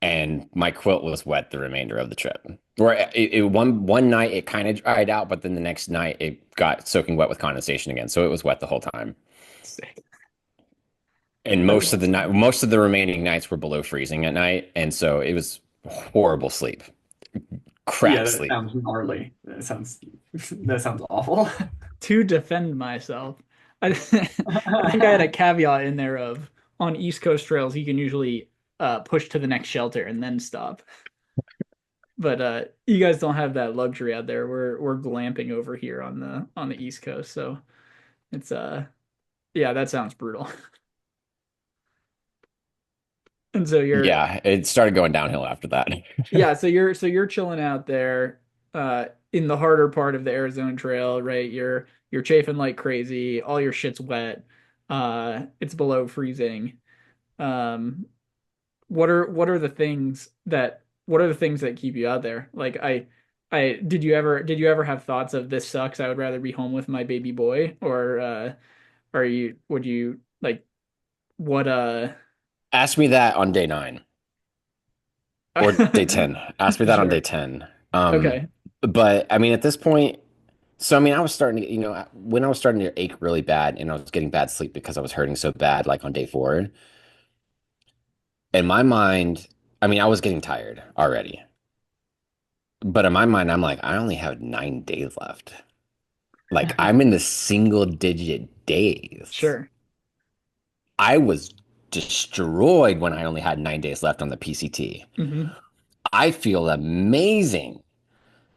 And my quilt was wet the remainder of the trip. Or one night it kind of dried out, but then the next night it got soaking wet with condensation again. So it was wet the whole time. Sick. And That's night, awesome. most of the remaining nights were below freezing at night, and so it was horrible sleep, Yeah, crap that sleep. sounds gnarly. That sounds that sounds awful. To defend myself, I, I think I had a caveat in there of on East Coast trails, you can usually push to the next shelter and then stop. But you guys don't have that luxury out there. We're glamping over here on the East Coast, so it's yeah, that sounds brutal. And so you're Yeah, it started going downhill after that. yeah, so you're chilling out there in the harder part of the Arizona Trail, right? You're chafing like crazy, all your shit's wet. It's below freezing. Um what are the things that keep you out there? Like I did you ever have thoughts of this sucks, I would rather be home with my baby boy? Or are you would you like what Ask me that on day 9 or day 10. Ask me that on day sure. 10. Okay. But I mean, at this point, so I mean, I was starting to, when I was starting to ache really bad and I was getting bad sleep because I was hurting so bad, like on day 4, in my mind, I mean, I was getting tired already. But in my mind, I'm like, I only have 9 days left. Like I'm in the single digit days. Sure. I was destroyed when I only had 9 days left on the PCT. Hmm. I feel amazing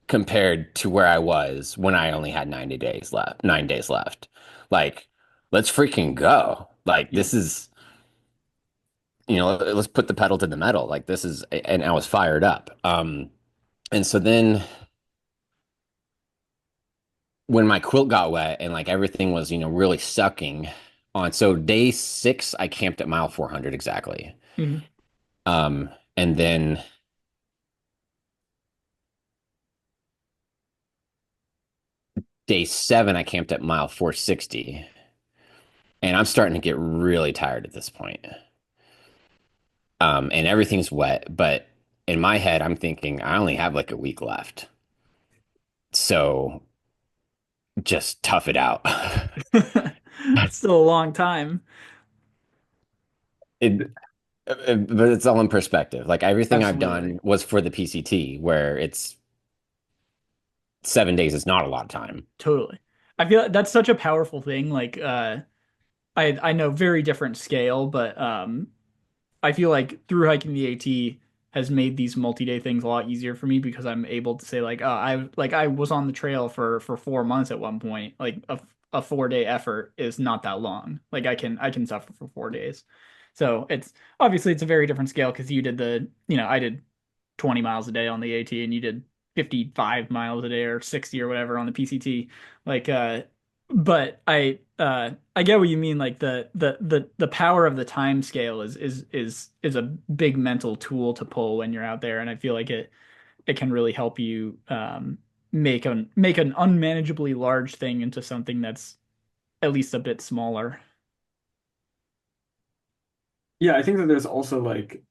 compared to where I was when I only had 90 days left, 9 days left. Like, let's freaking go. Like, Yeah. this is, let's put the pedal to the metal. Like, this is, and I was fired up. And so then when my quilt got wet and like everything was, really sucking on, so day 6, I camped at mile 400 exactly. Hmm. And then day 7, I camped at mile 460. And I'm starting to get really tired at this point. And everything's wet, but in my head, I'm thinking I only have like a week left. So just tough it out. Still a long time. It, but it's all in perspective. Like everything I've Absolutely. done was for the PCT, where it's 7 days is not a lot of time. Totally. I feel like that's such a powerful thing. Like I know very different scale, but I feel like through hiking the AT has made these multi-day things a lot easier for me because I'm able to say like, oh, I was on the trail for 4 months at one point. Like a 4 day effort is not that long. Like I can suffer for 4 days. So it's obviously it's a very different scale because you did I did 20 miles a day on the AT and you did 55 miles a day or 60 or whatever on the PCT. Like but I get what you mean. Like the power of the time scale is a big mental tool to pull when you're out there, and I feel like it can really help you make an unmanageably large thing into something that's at least a bit smaller. Yeah, I think that there's also like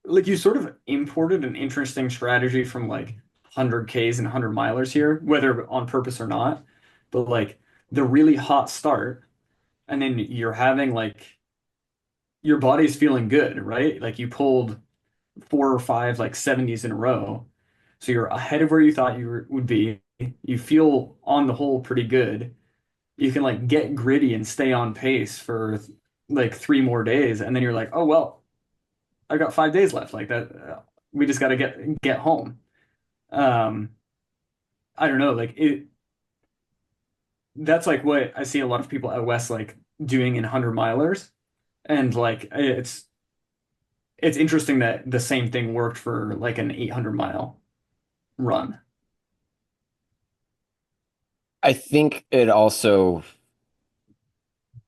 you sort of imported an interesting strategy from like 100 Ks and 100 milers here, whether on purpose or not. But like the really hot start, and then you're having like your body's feeling good, right? Like you pulled 4 or 5 like 70s in a row. So you're ahead of where you thought would be. You feel on the whole pretty good. You can like get gritty and stay on pace for like 3 more days, and then you're like, oh well, I've got 5 days left. Like that, we just got to get home. Um, I don't know, like it. That's like what I see a lot of people out west like doing in 100 milers, and like it's interesting that the same thing worked for like an 800 mile run. I think it also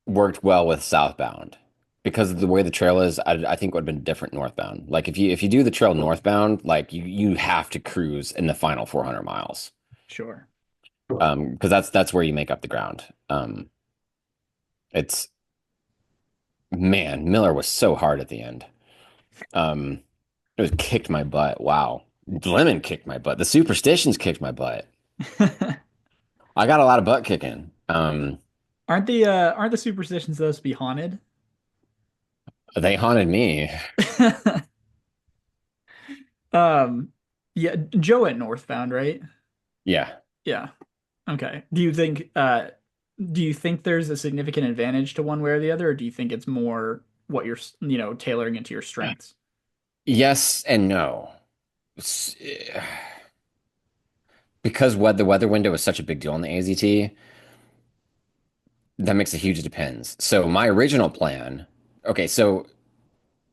worked well with southbound because of the way the trail is. I think it would have been different northbound. Like if you do the trail northbound, like you have to cruise in the final 400 miles. Sure. Sure. Because that's where you make up the ground. It's man, Miller was so hard at the end. Um, it was kicked my butt. Wow. Lemon kicked my butt. The superstitions kicked my butt. I got a lot of butt kicking. Aren't the superstitions supposed to be haunted? They haunted me. Um, yeah, Joe at Northbound, right? Yeah. Yeah. Okay. Do you think there's a significant advantage to one way or the other, or do you think it's more what you're, tailoring into your strengths? Yes and no. S- Because the weather window is such a big deal in the AZT, that makes a huge depends. So my original plan, okay, so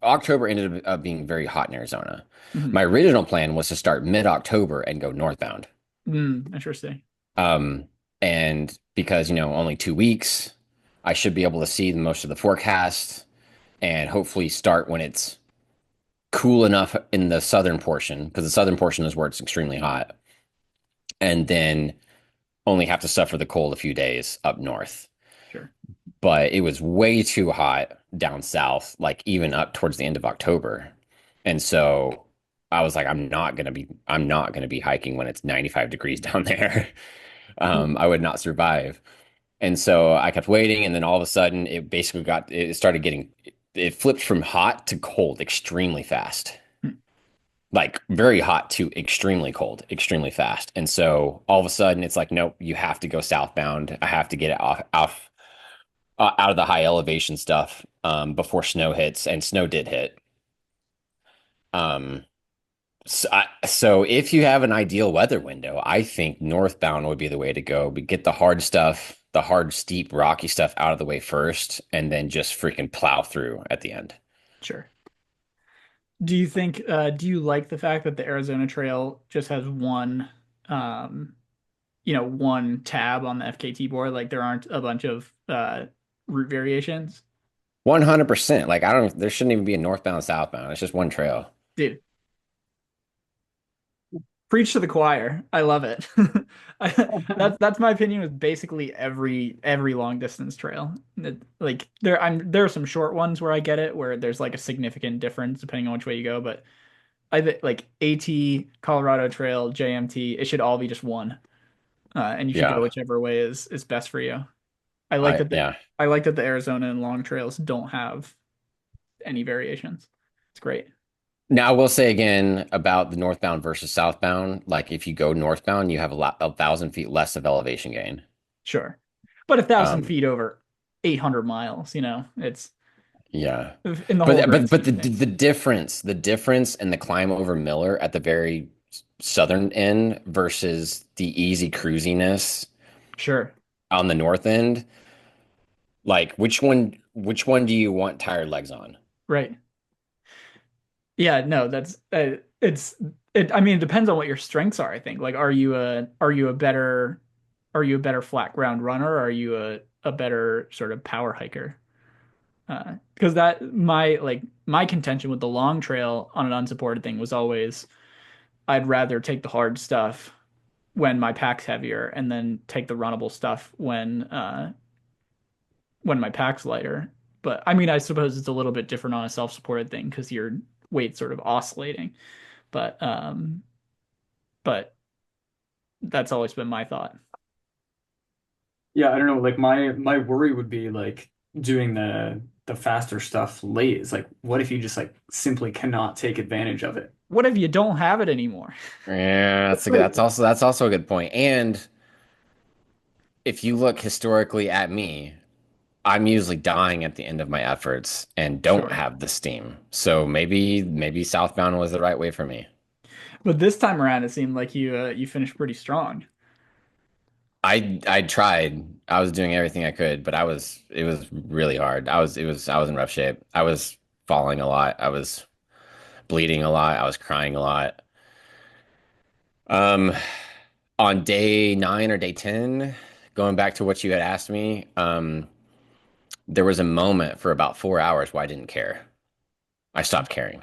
October ended up being very hot in Arizona. Hmm. My original plan was to start mid-October and go northbound. Interesting. Um, and because, only 2 weeks, I should be able to see most of the forecast and hopefully start when it's cool enough in the southern portion, because the southern portion is where it's extremely hot, and then only have to suffer the cold a few days up north. Sure. But it was way too hot down south, like even up towards the end of October. And so I was like, I'm not gonna be hiking when it's 95 degrees down there. I would not survive. And so I kept waiting, and then all of a sudden it started getting, it flipped from hot to cold extremely fast. Like very hot to extremely cold, extremely fast. And so all of a sudden it's like, nope, you have to go southbound. I have to get it out of the high elevation stuff before snow hits, and snow did hit. Um, so if you have an ideal weather window, I think northbound would be the way to go. But get the hard stuff, the hard, steep, rocky stuff out of the way first, and then just freaking plow through at the end. Sure. Do you like the fact that the Arizona Trail just has um, one tab on the FKT board? Like there aren't a bunch of route variations? 100%. Like I don't, there shouldn't even be a northbound, southbound. It's just one trail. Dude, preach to the choir. I love it. That's my opinion with basically every long distance trail. Like there are some short ones where I get it, where there's like a significant difference depending on which way you go, but like AT, Colorado Trail, JMT, it should all be just one, and you should go Yeah. whichever way is best for you. I like I that yeah. I like that the Arizona and long trails don't have any variations. It's great. Now, I will say again about the northbound versus southbound. Like if you go northbound, you have 1,000 feet less of elevation gain. Sure. But 1,000 Um, feet over 800 miles, it's yeah, in the whole grand but scheme of things. the difference in the climb over Miller at the very southern end versus the easy cruisiness Sure. on the north end, like which one do you want tired legs on? Right. Yeah, no, that's I mean, it depends on what your strengths are, I think. Like are you a better flat ground runner or are you a better sort of power hiker? Because that my contention with the long trail on an unsupported thing was always I'd rather take the hard stuff when my pack's heavier and then take the runnable stuff when my pack's lighter. But I mean, I suppose it's a little bit different on a self-supported thing because your weight's sort of oscillating. But but that's always been my thought. Yeah, I don't know. Like my worry would be like doing the faster stuff late. It's like, what if you just like simply cannot take advantage of it? What if you don't have it anymore? Yeah, that's also a good point. And if you look historically at me, I'm usually dying at the end of my efforts and don't Sure. have the steam. So maybe southbound was the right way for me. But this time around, it seemed like you finished pretty strong. I tried. I was doing everything I could, but it was really hard. I was in rough shape. I was falling a lot. I was bleeding a lot. I was crying a lot. Um on day 9 or day 10. going back to what you had asked me, there was a moment for about 4 hours where I didn't care. I stopped caring.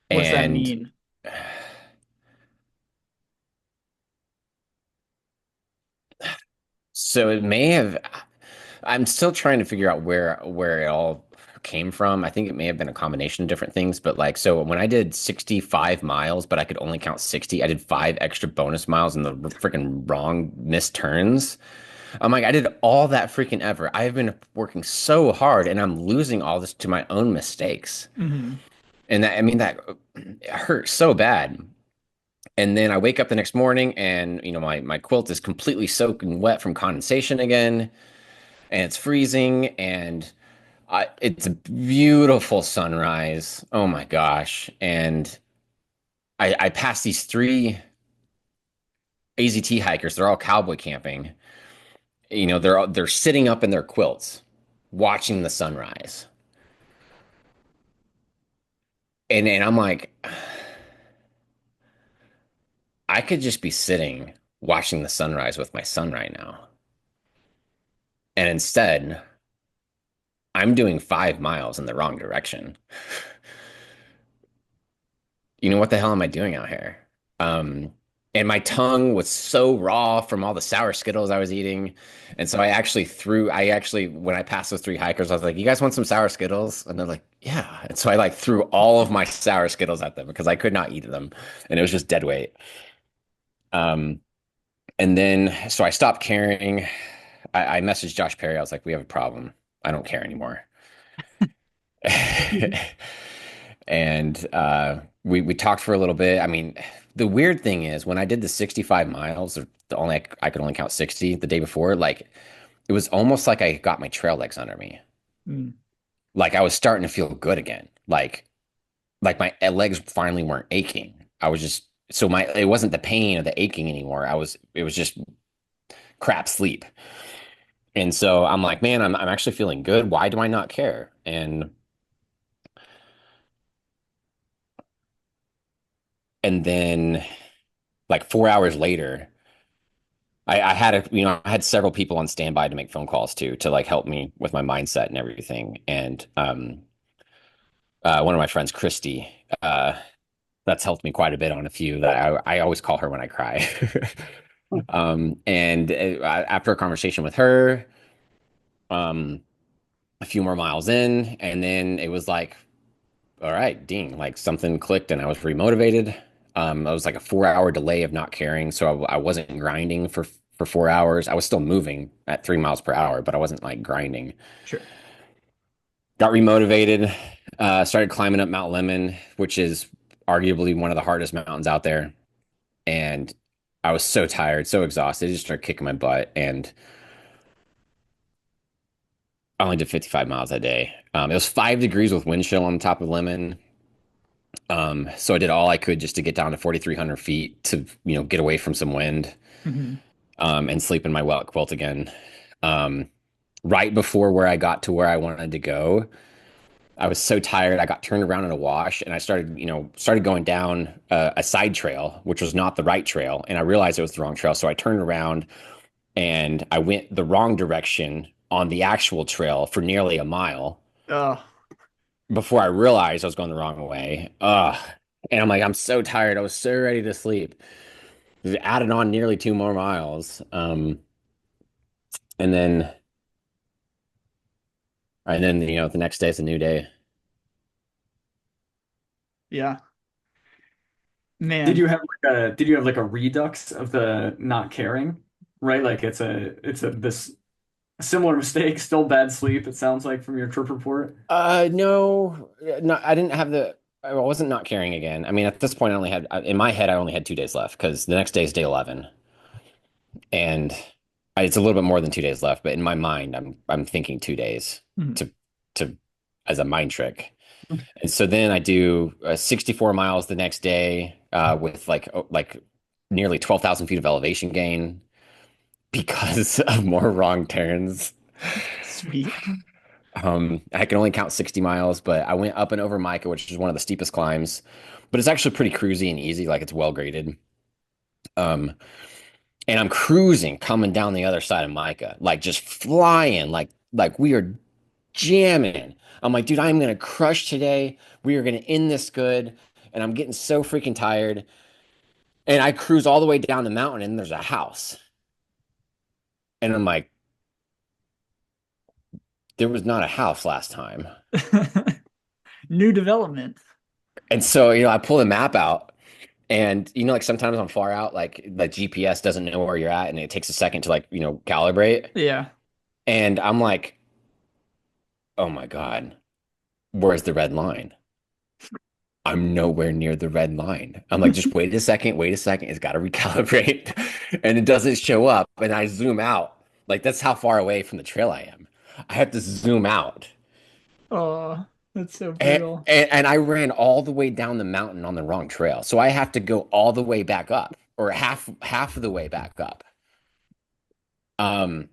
What's that And mean? so it may have, I'm still trying to figure out where it all came from. I think it may have been a combination of different things, but like so when I did 65 miles, but I could only count 60, I did 5 extra bonus miles in the freaking wrong missed turns. I'm like, I did all that freaking effort. I have been working so hard and I'm losing all this to my own mistakes. Hmm. And that, I mean, that hurt so bad. And then I wake up the next morning and, my quilt is completely soaking wet from condensation again, and it's freezing, and it's a beautiful sunrise. Oh my gosh. And I pass these three AZT hikers. They're all cowboy camping. They're sitting up in their quilts watching the sunrise. And I'm like, I could just be sitting watching the sunrise with my son right now. And instead, I'm doing 5 miles in the wrong direction. What the hell am I doing out here? Um, and my tongue was so raw from all the sour Skittles I was eating. And so when I passed those three hikers, I was like, you guys want some sour Skittles? And they're like, yeah. And so I like threw all of my sour Skittles at them because I could not eat them. And it was just dead weight. Um, and then, so I stopped caring. I messaged Josh Perry. I was like, we have a problem. I don't care anymore. And we talked for a little bit. I mean, the weird thing is when I did the 65 miles, or I could only count 60 the day before, like it was almost like I got my trail legs under me. Mm. Like I was starting to feel good again. Like my legs finally weren't aching. I was just so my it wasn't the pain of the aching anymore. It was just crap sleep. And so I'm like, man, I'm actually feeling good. Why do I not care? And then like 4 hours later, I had several people on standby to make phone calls to like help me with my mindset and everything. And one of my friends, Christy, that's helped me quite a bit on a few that I always call her when I cry. And after a conversation with her, um, a few more miles in, and then it was like, all right, ding, like something clicked and I was remotivated. It was like a 4 hour delay of not caring. So I wasn't grinding for 4 hours. I was still moving at 3 miles per hour, but I wasn't like grinding. Sure. Got remotivated, started climbing up Mount Lemon, which is arguably one of the hardest mountains out there. And I was so tired, so exhausted. I just started kicking my butt. And I only did 55 miles that day. It was 5 degrees with wind chill on the top of Lemon. So I did all I could just to get down to 4,300 feet to, get away from some wind, Hmm. and sleep in my wet quilt again. Um, right before where I got to where I wanted to go, I was so tired. I got turned around in a wash and I started going down a side trail, which was not the right trail. And I realized it was the wrong trail. So I turned around and I went the wrong direction on the actual trail for nearly a mile Oh, before I realized I was going the wrong way. Ugh. And I'm like, I'm so tired. I was so ready to sleep. It added on nearly 2 more miles. And then, the next day is a new day. yeah, man. Did you have like a redux of the not caring? Right? Like it's a this similar mistake, still bad sleep, it sounds like from your trip report. No, no, I didn't have I wasn't not caring again. I mean, at this point, in my head, I only had 2 days left because the next day is day 11. And it's a little bit more than 2 days left, but in my mind, I'm thinking 2 days Mhm. to, to, as a mind trick. And so then I do 64 miles the next day, with like nearly 12,000 feet of elevation gain because of more wrong turns. Sweet. I can only count 60 miles, but I went up and over Micah, which is one of the steepest climbs, but it's actually pretty cruisy and easy. Like it's well graded. Um, and I'm cruising coming down the other side of Micah, like just flying, like we are jamming. I'm like, dude, I'm gonna crush today. We are gonna end this good. And I'm getting so freaking tired. And I cruise all the way down the mountain and there's a house. And I'm like, there was not a house last time. New development. And so, I pull the map out and like sometimes I'm far out, like the GPS doesn't know where you're at and it takes a second to like, calibrate. Yeah. And I'm like, oh my God, where's the red line? I'm nowhere near the red line. I'm like, just wait a second, wait a second. It's got to recalibrate. And it doesn't show up. And I zoom out. Like, that's how far away from the trail I am. I have to zoom out. Oh, that's so And, brutal. and I ran all the way down the mountain on the wrong trail. So I have to go all the way back up or half of the way back up. Um,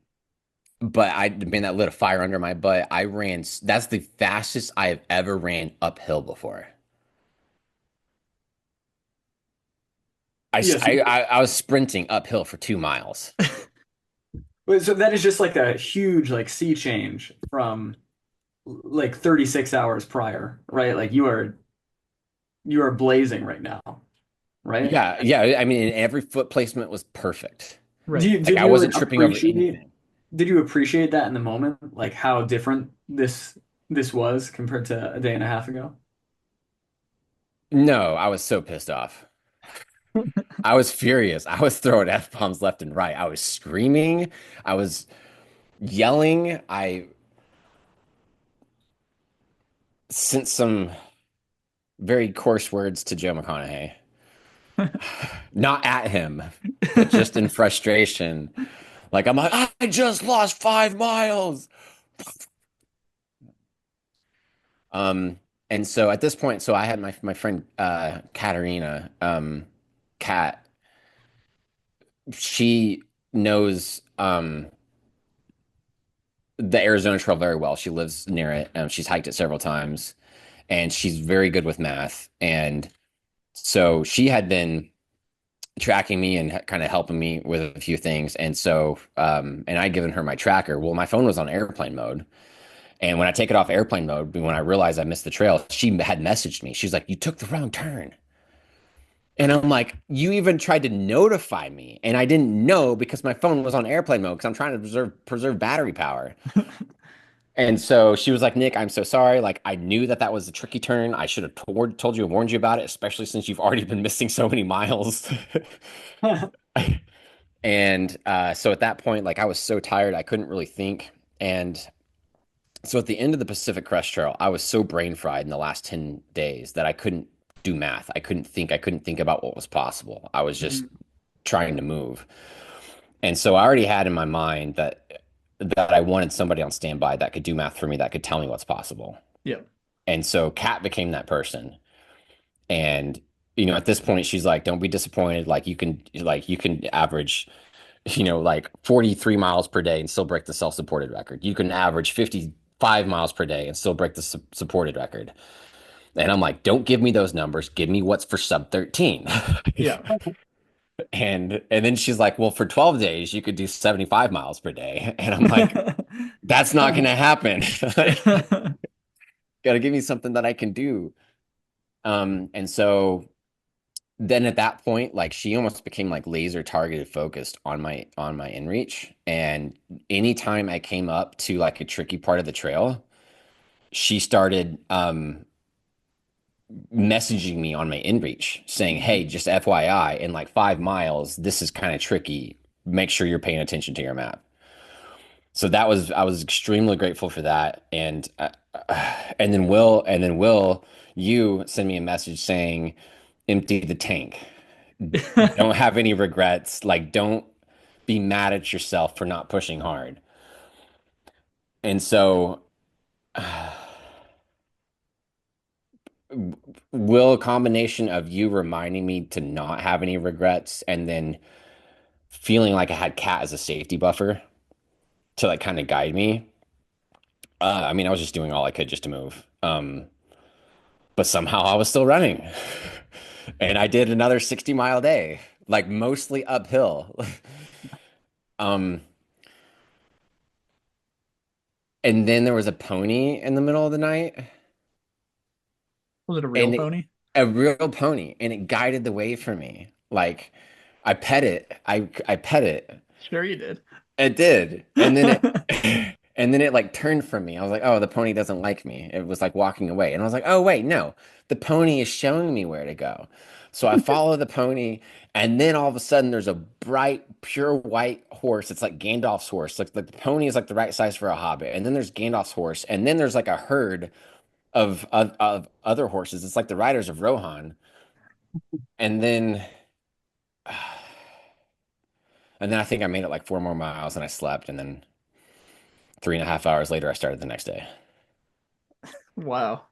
but man, that lit a fire under my butt. That's the fastest I have ever ran uphill before. Yes. I was sprinting uphill for 2 miles. So that is just like a huge like sea change from like 36 hours prior, right? Like you are blazing right now, right? Yeah, yeah. I mean, every foot placement was perfect. Right. Like Did I you wasn't tripping over appreciate anything. that in the moment? Like how different this was compared to a day and a half ago? No, I was so pissed off. I was furious. I was throwing F-bombs left and right. I was screaming. I was yelling. I sent some very coarse words to Joe McConaughey. Not at him, but just in frustration. Like I'm like, I just lost 5 miles. Um, and so at this point, so I had my friend Katerina, Kat, she knows the Arizona Trail very well. She lives near it. She's hiked it several times, and she's very good with math. And so she had been tracking me and kind of helping me with a few things. And so, and I'd given her my tracker. Well, my phone was on airplane mode. And when I take it off airplane mode, when I realized I missed the trail, she had messaged me. She's like, "You took the wrong turn." And I'm like, "You even tried to notify me." And I didn't know because my phone was on airplane mode because I'm trying to preserve battery power. And so she was like, "Nick, I'm so sorry. Like, I knew that was a tricky turn. I should have told you and warned you about it, especially since you've already been missing so many miles." And so at that point, like, I was so tired, I couldn't really think. And so at the end of the Pacific Crest Trail, I was so brain fried in the last 10 days that I couldn't do math. I couldn't think. I couldn't think about what was possible. I was just Mm. trying to move. And so I already had in my mind that I wanted somebody on standby that could do math for me, that could tell me what's possible. Yep. And so Kat became that person. And at this point, she's like, "Don't be disappointed. Like you can average, like 43 miles per day and still break the self-supported record. You can average 55 miles per day and still break the supported record." And I'm like, "Don't give me those numbers. Give me what's for sub 13." Yeah. And then she's like, "Well, for 12 days, you could do 75 miles per day." And I'm like, "That's not going to happen. Like, got to give me something that I can do." And so then at that point, like she almost became like laser targeted focused on my inReach. And anytime I came up to like a tricky part of the trail, she started messaging me on my inReach saying, "Hey, just FYI, in like 5 miles, this is kind of tricky. Make sure you're paying attention to your map." So I was extremely grateful for that. And then Will, you send me a message saying, "Empty the tank. Don't have any regrets. Like, don't be mad at yourself for not pushing hard." And so, will a combination of you reminding me to not have any regrets and then feeling like I had Cat as a safety buffer to like kind of guide me. I mean, I was just doing all I could just to move. But somehow I was still running. And I did another 60-mile day, like mostly uphill. Um, and then there was a pony in the middle of the night, Was it a real and pony? a real pony, and it guided the way for me. Like I pet it. I pet it. Sure you did. It did. And then it and then it like turned from me. I was like, "Oh, the pony doesn't like me." It was like walking away. And I was like, "Oh, wait, no. The pony is showing me where to go." So I follow the pony, and then all of a sudden there's a bright, pure white horse. It's like Gandalf's horse. Like the pony is like the right size for a hobbit. And then there's Gandalf's horse, and then there's like a herd of other horses. It's like the riders of Rohan. And then and then I think I made it like 4 more miles and I slept, and then 3.5 hours later I started the next day. Wow.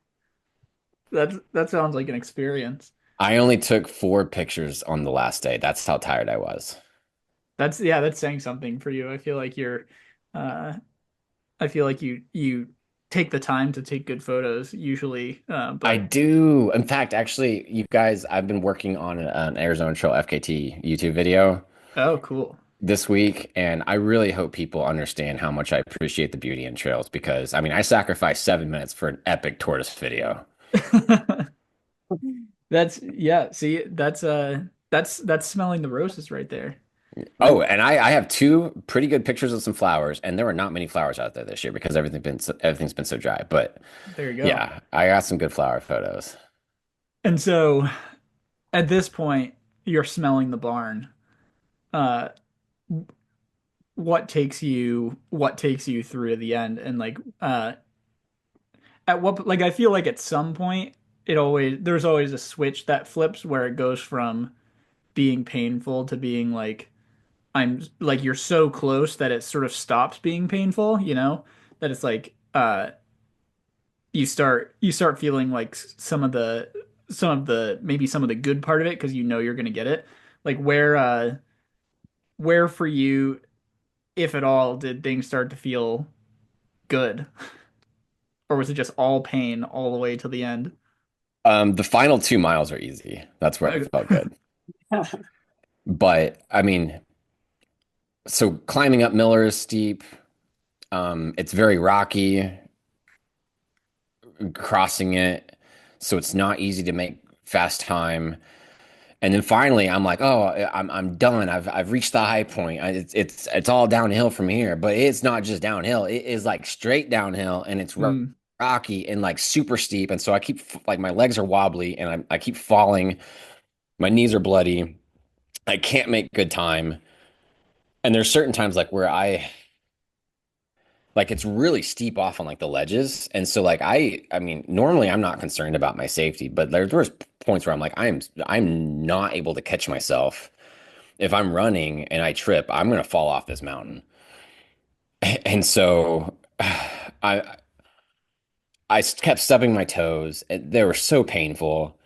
That sounds like an experience. I only took 4 pictures on the last day. That's how tired I was. That's yeah, that's saying something for you. I feel like uh I feel like you take the time to take good photos usually. I But do. In fact, actually, you guys, I've been working on an Arizona Trail FKT YouTube video oh, cool. this week, and I really hope people understand how much I appreciate the beauty in trails because, I mean, I sacrificed 7 minutes for an epic tortoise video. That's yeah, see, that's smelling the roses right there. Oh, Like and I have 2 pretty good pictures of some flowers, and there were not many flowers out there this year because everything's been so dry. But there you go. yeah, I got some good flower photos. And so at this point, you're smelling the barn. Uh, what takes you through to the end? And like at what like I feel like at some point there's always a switch that flips where it goes from being painful to being like I'm like you're so close that it sort of stops being painful, you know? That it's like you start feeling like some of the maybe some of the good part of it because you know you're gonna get it. Like where for you, if at all, did things start to feel good? Or was it just all pain all the way to the end? The final 2 miles are easy. That's where it felt Okay. good. But I mean, so climbing up Miller is steep. It's very rocky, crossing it, so it's not easy to make fast time. And then finally, I'm like, oh, I'm done. I've reached the high point. It's all downhill from here. But it's not just downhill. It is like straight downhill, and it's Mm. rocky and like super steep. And so I keep like my legs are wobbly, and I keep falling. My knees are bloody. I can't make good time. And there's certain times like where I like it's really steep off on like the ledges. And so like I mean, normally I'm not concerned about my safety, but there's points where I'm like I'm not able to catch myself. If I'm running and I trip, I'm gonna fall off this mountain. And so I I kept stubbing my toes. They were so painful.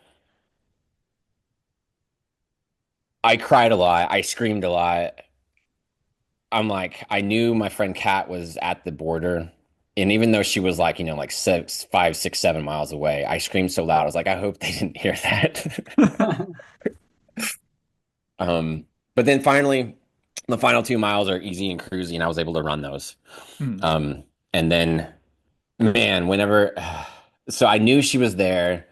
I cried a lot. I screamed a lot. I'm like, I knew my friend Kat was at the border. And even though she was like, like 6, 5, 6, 7 miles away, I screamed so loud. I was like, I hope they didn't hear that. Um, but then finally, the final 2 miles are easy and cruisy, and I was able to run those. Mm. Um, and then, man, so I knew she was there.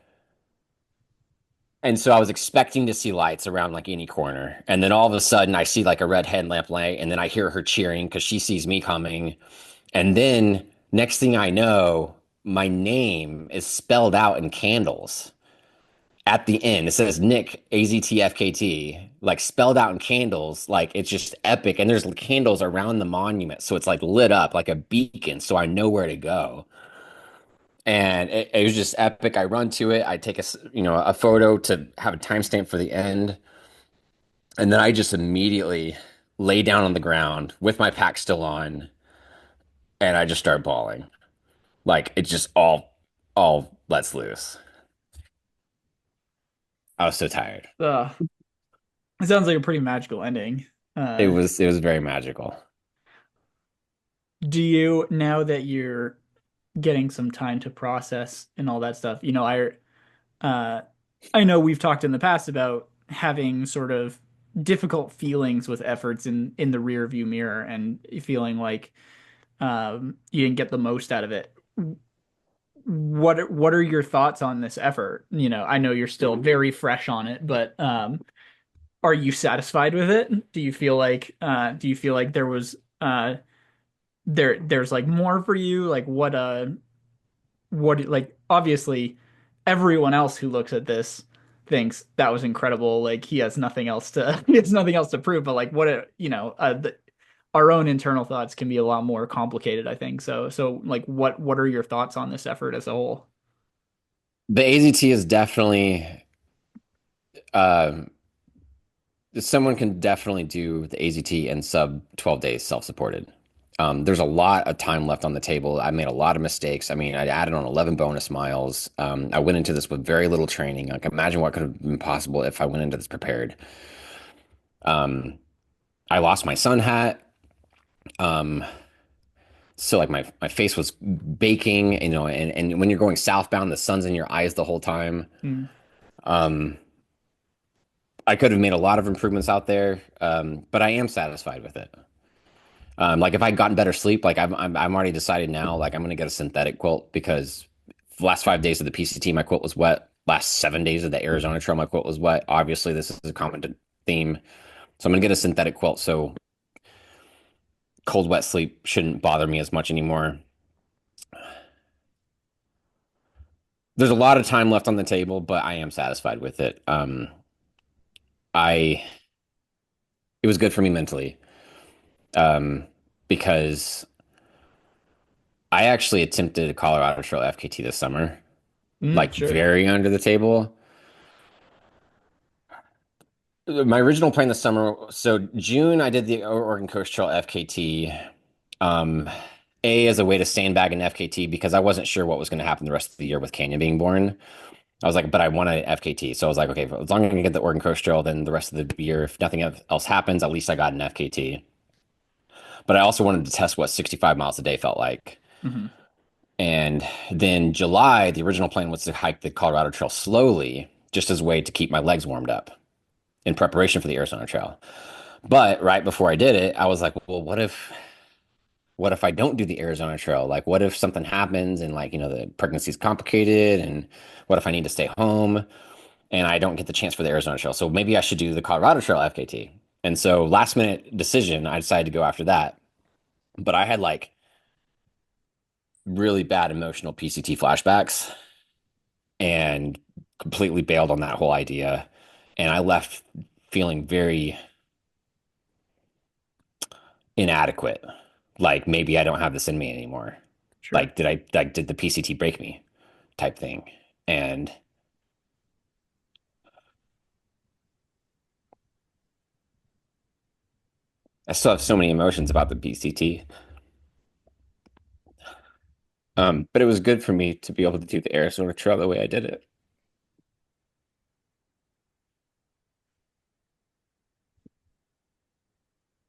And so I was expecting to see lights around like any corner. And then all of a sudden I see like a red headlamp light and then I hear her cheering because she sees me coming. And then next thing I know, my name is spelled out in candles at the end. It says Nick AZTFKT, like spelled out in candles. Like it's just epic. And there's candles around the monument. So it's like lit up like a beacon. So I know where to go. And it was just epic. I run to it. I take a photo to have a timestamp for the end. And then I just immediately lay down on the ground with my pack still on. And I just start bawling. Like it just all lets loose. I was so tired. Uh, it sounds like a pretty magical ending. It Uh, was it was very magical. do you, now that you're getting some time to process and all that stuff, uh, I know we've talked in the past about having sort of difficult feelings with efforts in the rear view mirror and feeling like you didn't get the most out of it. What are your thoughts on this effort? You know, I know you're still very fresh on it, but are you satisfied with it? Do you feel like there was there's like more for you? Like what like obviously everyone else who looks at this thinks that was incredible. Like he has nothing else to he has nothing else to prove, but like our own internal thoughts can be a lot more complicated, I think. So like what are your thoughts on this effort as a whole? The AZT is definitely um someone can definitely do the AZT in sub 12 days self-supported. There's a lot of time left on the table. I made a lot of mistakes. I mean, I added on 11 bonus miles. I went into this with very little training. Like, imagine what could have been possible if I went into this prepared. Um, I lost my sun hat. Um, so like my face was baking, you know, and when you're going southbound, the sun's in your eyes the whole time. Mm, Um, I could have made a lot of improvements out there, but I am satisfied with it. Like if I'd gotten better sleep, like I'm already decided now, like I'm gonna get a synthetic quilt because the last 5 days of the PCT, my quilt was wet. Last 7 days of the Arizona Trail, my quilt was wet. Obviously, this is a common theme, so I'm gonna get a synthetic quilt so cold, wet sleep shouldn't bother me as much anymore. There's a lot of time left on the table, but I am satisfied with it. I It was good for me mentally, um, because I actually attempted a Colorado Trail FKT this summer, like sure. very under the table. My original plan this summer, so June, I did the Oregon Coast Trail FKT. Um, as a way to sandbag an FKT because I wasn't sure what was going to happen the rest of the year with Canyon being born. I was like, but I want an FKT. So I was like, okay, as long as I can get the Oregon Coast Trail, then the rest of the year, if nothing else happens, at least I got an FKT. But I also wanted to test what 65 miles a day felt like. Hmm. And then July, the original plan was to hike the Colorado Trail slowly, just as a way to keep my legs warmed up in preparation for the Arizona Trail. But right before I did it, I was like, well, what if I don't do the Arizona Trail? Like, what if something happens and like, you know, the pregnancy is complicated and what if I need to stay home and I don't get the chance for the Arizona Trail? So maybe I should do the Colorado Trail FKT. And so last minute decision, I decided to go after that. But I had like really bad emotional PCT flashbacks and completely bailed on that whole idea. And I left feeling very inadequate. Like maybe I don't have this in me anymore. Sure. Like did the PCT break me type thing? And I still have so many emotions about the PCT. But it was good for me to be able to do the Arizona Trail the way I did it.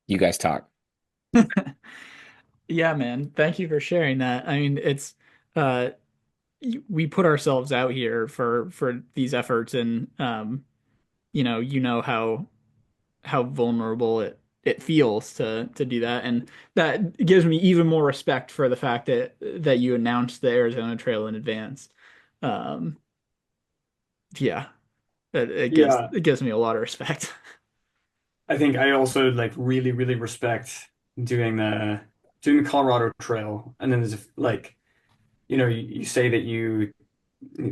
You guys talk. Yeah, man. Thank you for sharing that. I mean, it's uh we put ourselves out here for these efforts and you know how vulnerable it feels to do that and that gives me even more respect for the fact that you announced the Arizona Trail in advance. Um yeah, Yeah, it gives me a lot of respect. I think I also like really, really respect doing the Colorado Trail. And then there's like, you say that you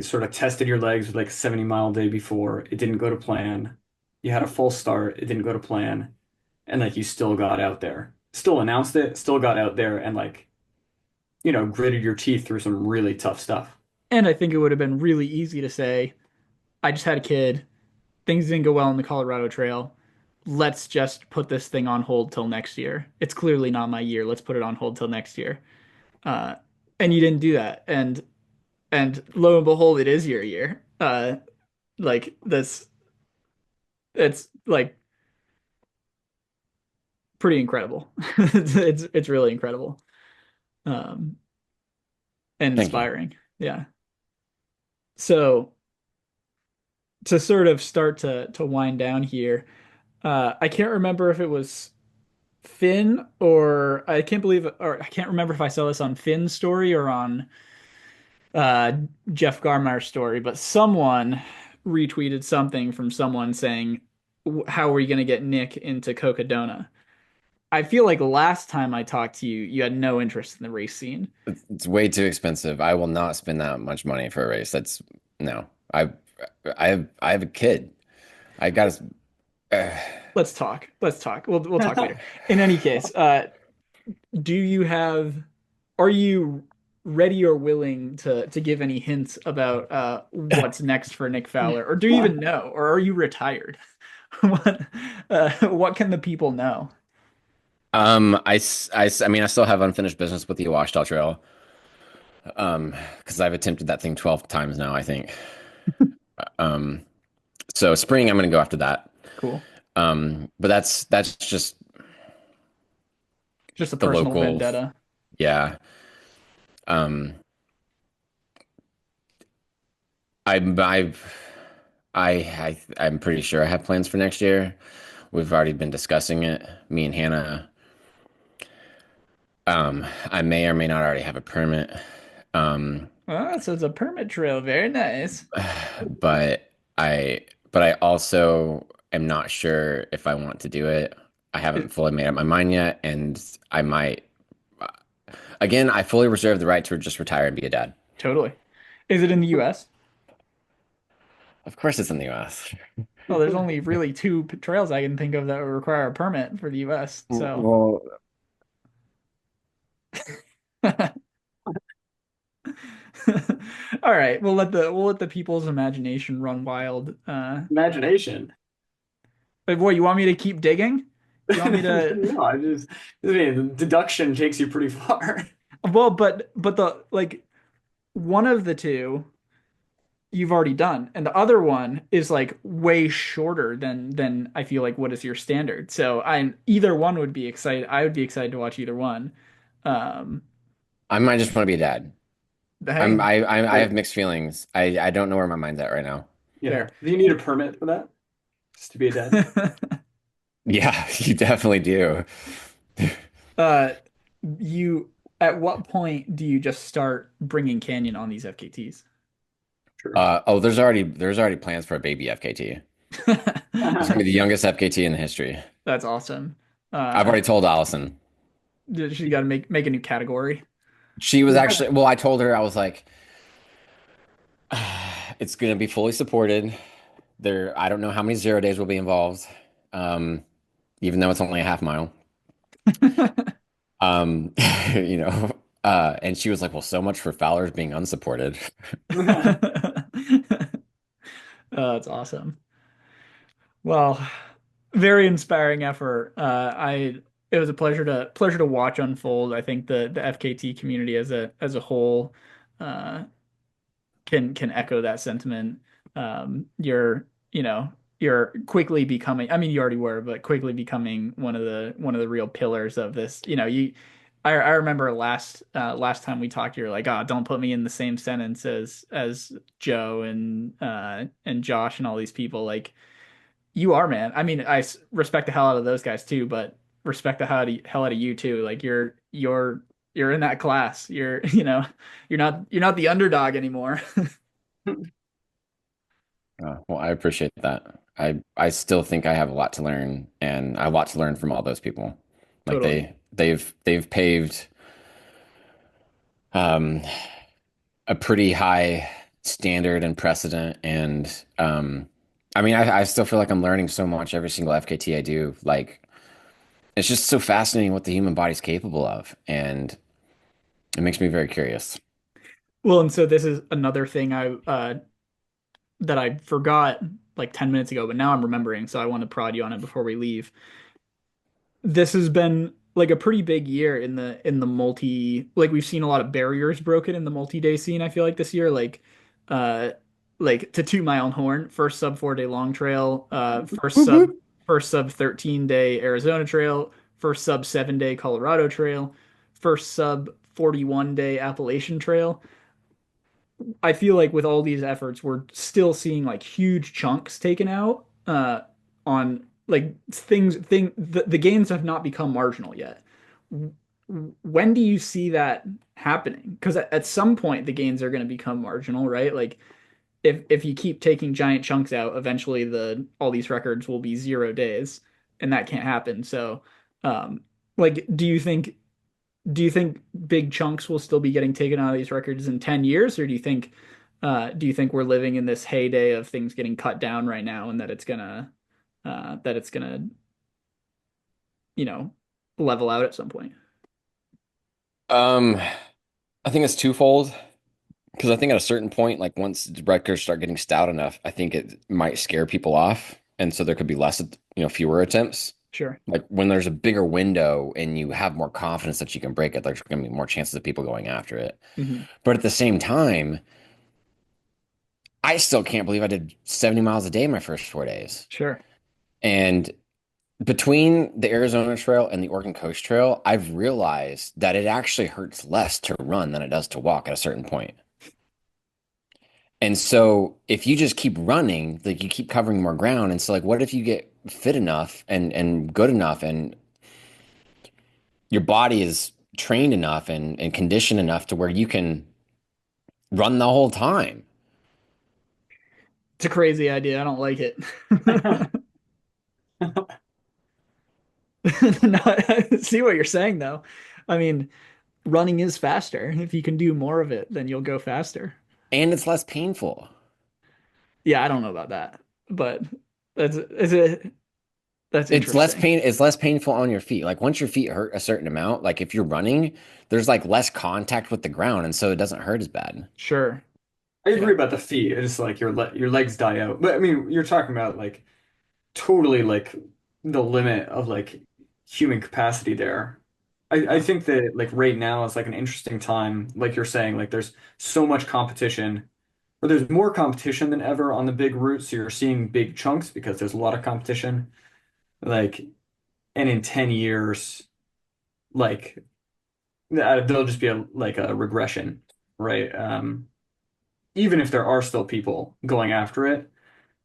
sort of tested your legs with like a 70-mile day before. It didn't go to plan. You had a full start. It didn't go to plan. And like you still got out there. Still announced it, still got out there and like, gritted your teeth through some really tough stuff. And I think it would have been really easy to say, I just had a kid. Things didn't go well on the Colorado Trail. Let's just put this thing on hold till next year. It's clearly not my year. Let's put it on hold till next year. Uh, and you didn't do that. And lo and behold, it is your year. Like this, it's like pretty incredible. It's really incredible. Um, and Thank you. inspiring. Yeah. So to sort of start to wind down here, I can't remember if it was Finn or I can't believe or I can't remember if I saw this on Finn's story or on uh, Jeff Garmire's story, but someone retweeted something from someone saying, "How are we going to get Nick into Cocodona?" I feel like last time I talked to you, you had no interest in the race scene. It's way too expensive. I will not spend that much money for a race. That's no. I have a kid. I got to. Let's talk. Let's talk. We'll talk later. In any case, do you have are you ready or willing to give any hints about what's next for Nick Fowler? Or do you even know? Or are you retired? What can the people know? I mean, I still have unfinished business with the Washita Trail. Because I've attempted that thing 12 times now, I think. Um, so spring, I'm gonna go after that. Cool. But that's just Just a the personal local, vendetta. yeah. Um, I'm I'm pretty sure I have plans for next year. We've already been discussing it, me and Hannah. I may or may not already have a permit. Um, Oh, so it's a permit trail. Very nice. but I also am not sure if I want to do it. I haven't It, fully made up my mind yet, and I might. Again, I fully reserve the right to just retire and be a dad. totally. Is it in the US? Of course, it's in the U.S. Well, there's only really two trails I can think of that would require a permit for the US. So, Well, all right, we'll let the people's imagination run wild. Imagination. But boy, you want me to keep digging? You want me to? No, I mean, deduction takes you pretty far. Well, but the like one of the two you've already done, and the other one is like way shorter than I feel like what is your standard. So I either one would be excited. I would be excited to watch either one. Um, I might just want to be a dad. hey, I have mixed feelings. I don't know where my mind's at right now. Yeah. fair. Do you need a permit for that? Just to be a dad? Yeah, you definitely do. Uh, you at what point do you just start bringing Canyon on these FKTs? Sure. Oh, there's already plans for a baby FKT. It's gonna be the youngest FKT in history. That's awesome. I've Uh, already told Allison. she got to make a new category. She was actually, well, I told her, I was like, it's gonna be fully supported. I don't know how many 0 days will be involved. Um, even though it's only a half mile. Um, you know, and she was like, well, so much for Fowler's being unsupported. That's awesome. Well, very inspiring effort. It was a pleasure to watch unfold. I think the FKT community as a whole uh, can echo that sentiment. You're quickly becoming, I mean, you already were, but quickly becoming one of the real pillars of this. I remember last time we talked, you're like, oh, don't put me in the same sentence as Joe and Josh and all these people. Like you are, man. I mean, respect the hell out of those guys too, but respect the hell out of you too. Like you're in that class. You're not the underdog anymore. Well, I appreciate that. I still think I have a lot to learn, and I have a lot to learn from all those people. Like Totally. they've paved um, a pretty high standard and precedent, and I mean, I still feel like I'm learning so much every single FKT I do. Like it's just so fascinating what the human body's capable of, and it makes me very curious. Well, and so this is another thing that I forgot like 10 minutes ago, but now I'm remembering, so I want to prod you on it before we leave. This has been like a pretty big year in the multi like we've seen a lot of barriers broken in the multi-day scene, I feel like this year. Uh to toot my own horn, first sub 4 day long trail, first Whoop, sub whoop. first sub 13 day Arizona trail, first sub 7 day Colorado trail, first sub 41 day Appalachian trail. I feel like with all these efforts, we're still seeing like huge chunks taken out on like the gains have not become marginal yet. When do you see that happening? Because at some point the gains are going to become marginal, right? Like if you keep taking giant chunks out, eventually the all these records will be 0 days, and that can't happen. So, um, like, do you think big chunks will still be getting taken out of these records in 10 years, or do you think we're living in this heyday of things getting cut down right now, and that it's gonna you know level out at some point? Um, I think it's twofold because I think at a certain point, like once the records start getting stout enough, I think it might scare people off, and so there could be less, fewer attempts. Sure. Like when there's a bigger window and you have more confidence that you can break it, there's going to be more chances of people going after it. Hmm. But at the same time, I still can't believe I did 70 miles a day my first 4 days. Sure. And between the Arizona Trail and the Oregon Coast Trail, I've realized that it actually hurts less to run than it does to walk at a certain point. And so if you just keep running, like you keep covering more ground. And so like what if you get fit enough and good enough and your body is trained enough and conditioned enough to where you can run the whole time? It's a crazy idea. I don't like it. No, I see what you're saying though. I mean, running is faster. If you can do more of it, then you'll go faster. And it's less painful. Yeah, I don't know about that, but that's interesting. It's less painful on your feet. Like once your feet hurt a certain amount, like if you're running, there's like less contact with the ground and so it doesn't hurt as bad. Sure. I Yeah. agree about the feet. It's like your legs die out. But I mean, you're talking about like totally like the limit of like human capacity there. I think that like right now is like an interesting time, like you're saying, like there's so much competition, or there's more competition than ever on the big routes. So you're seeing big chunks because there's a lot of competition. Like, and in 10 years, like there'll just be like a regression, right? Even if there are still people going after it,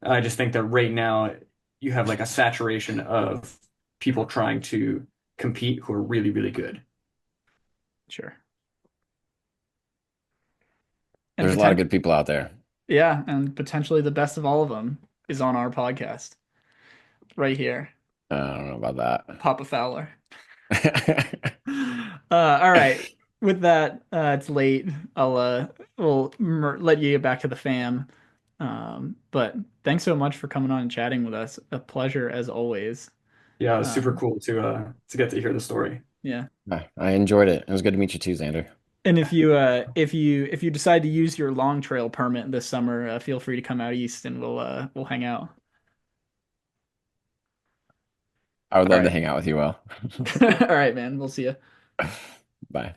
I just think that right now you have like a saturation of people trying to compete who are really, really good. Sure. And There's a lot of potent good people out there. yeah, and potentially the best of all of them is on our podcast right here, I don't know about Papa Fowler. that. All right. With that, it's late. We'll let you get back to the fam. But thanks so much for coming on and chatting with us. A pleasure as always. Yeah, it was super Um, cool to get to hear the story. yeah. I enjoyed it. It was good to meet you too, Xander. And if you decide to use your long trail permit this summer, feel free to come out east and we'll hang out. I would All love to right. hang out with you, Will. All right, man. We'll see you. Bye.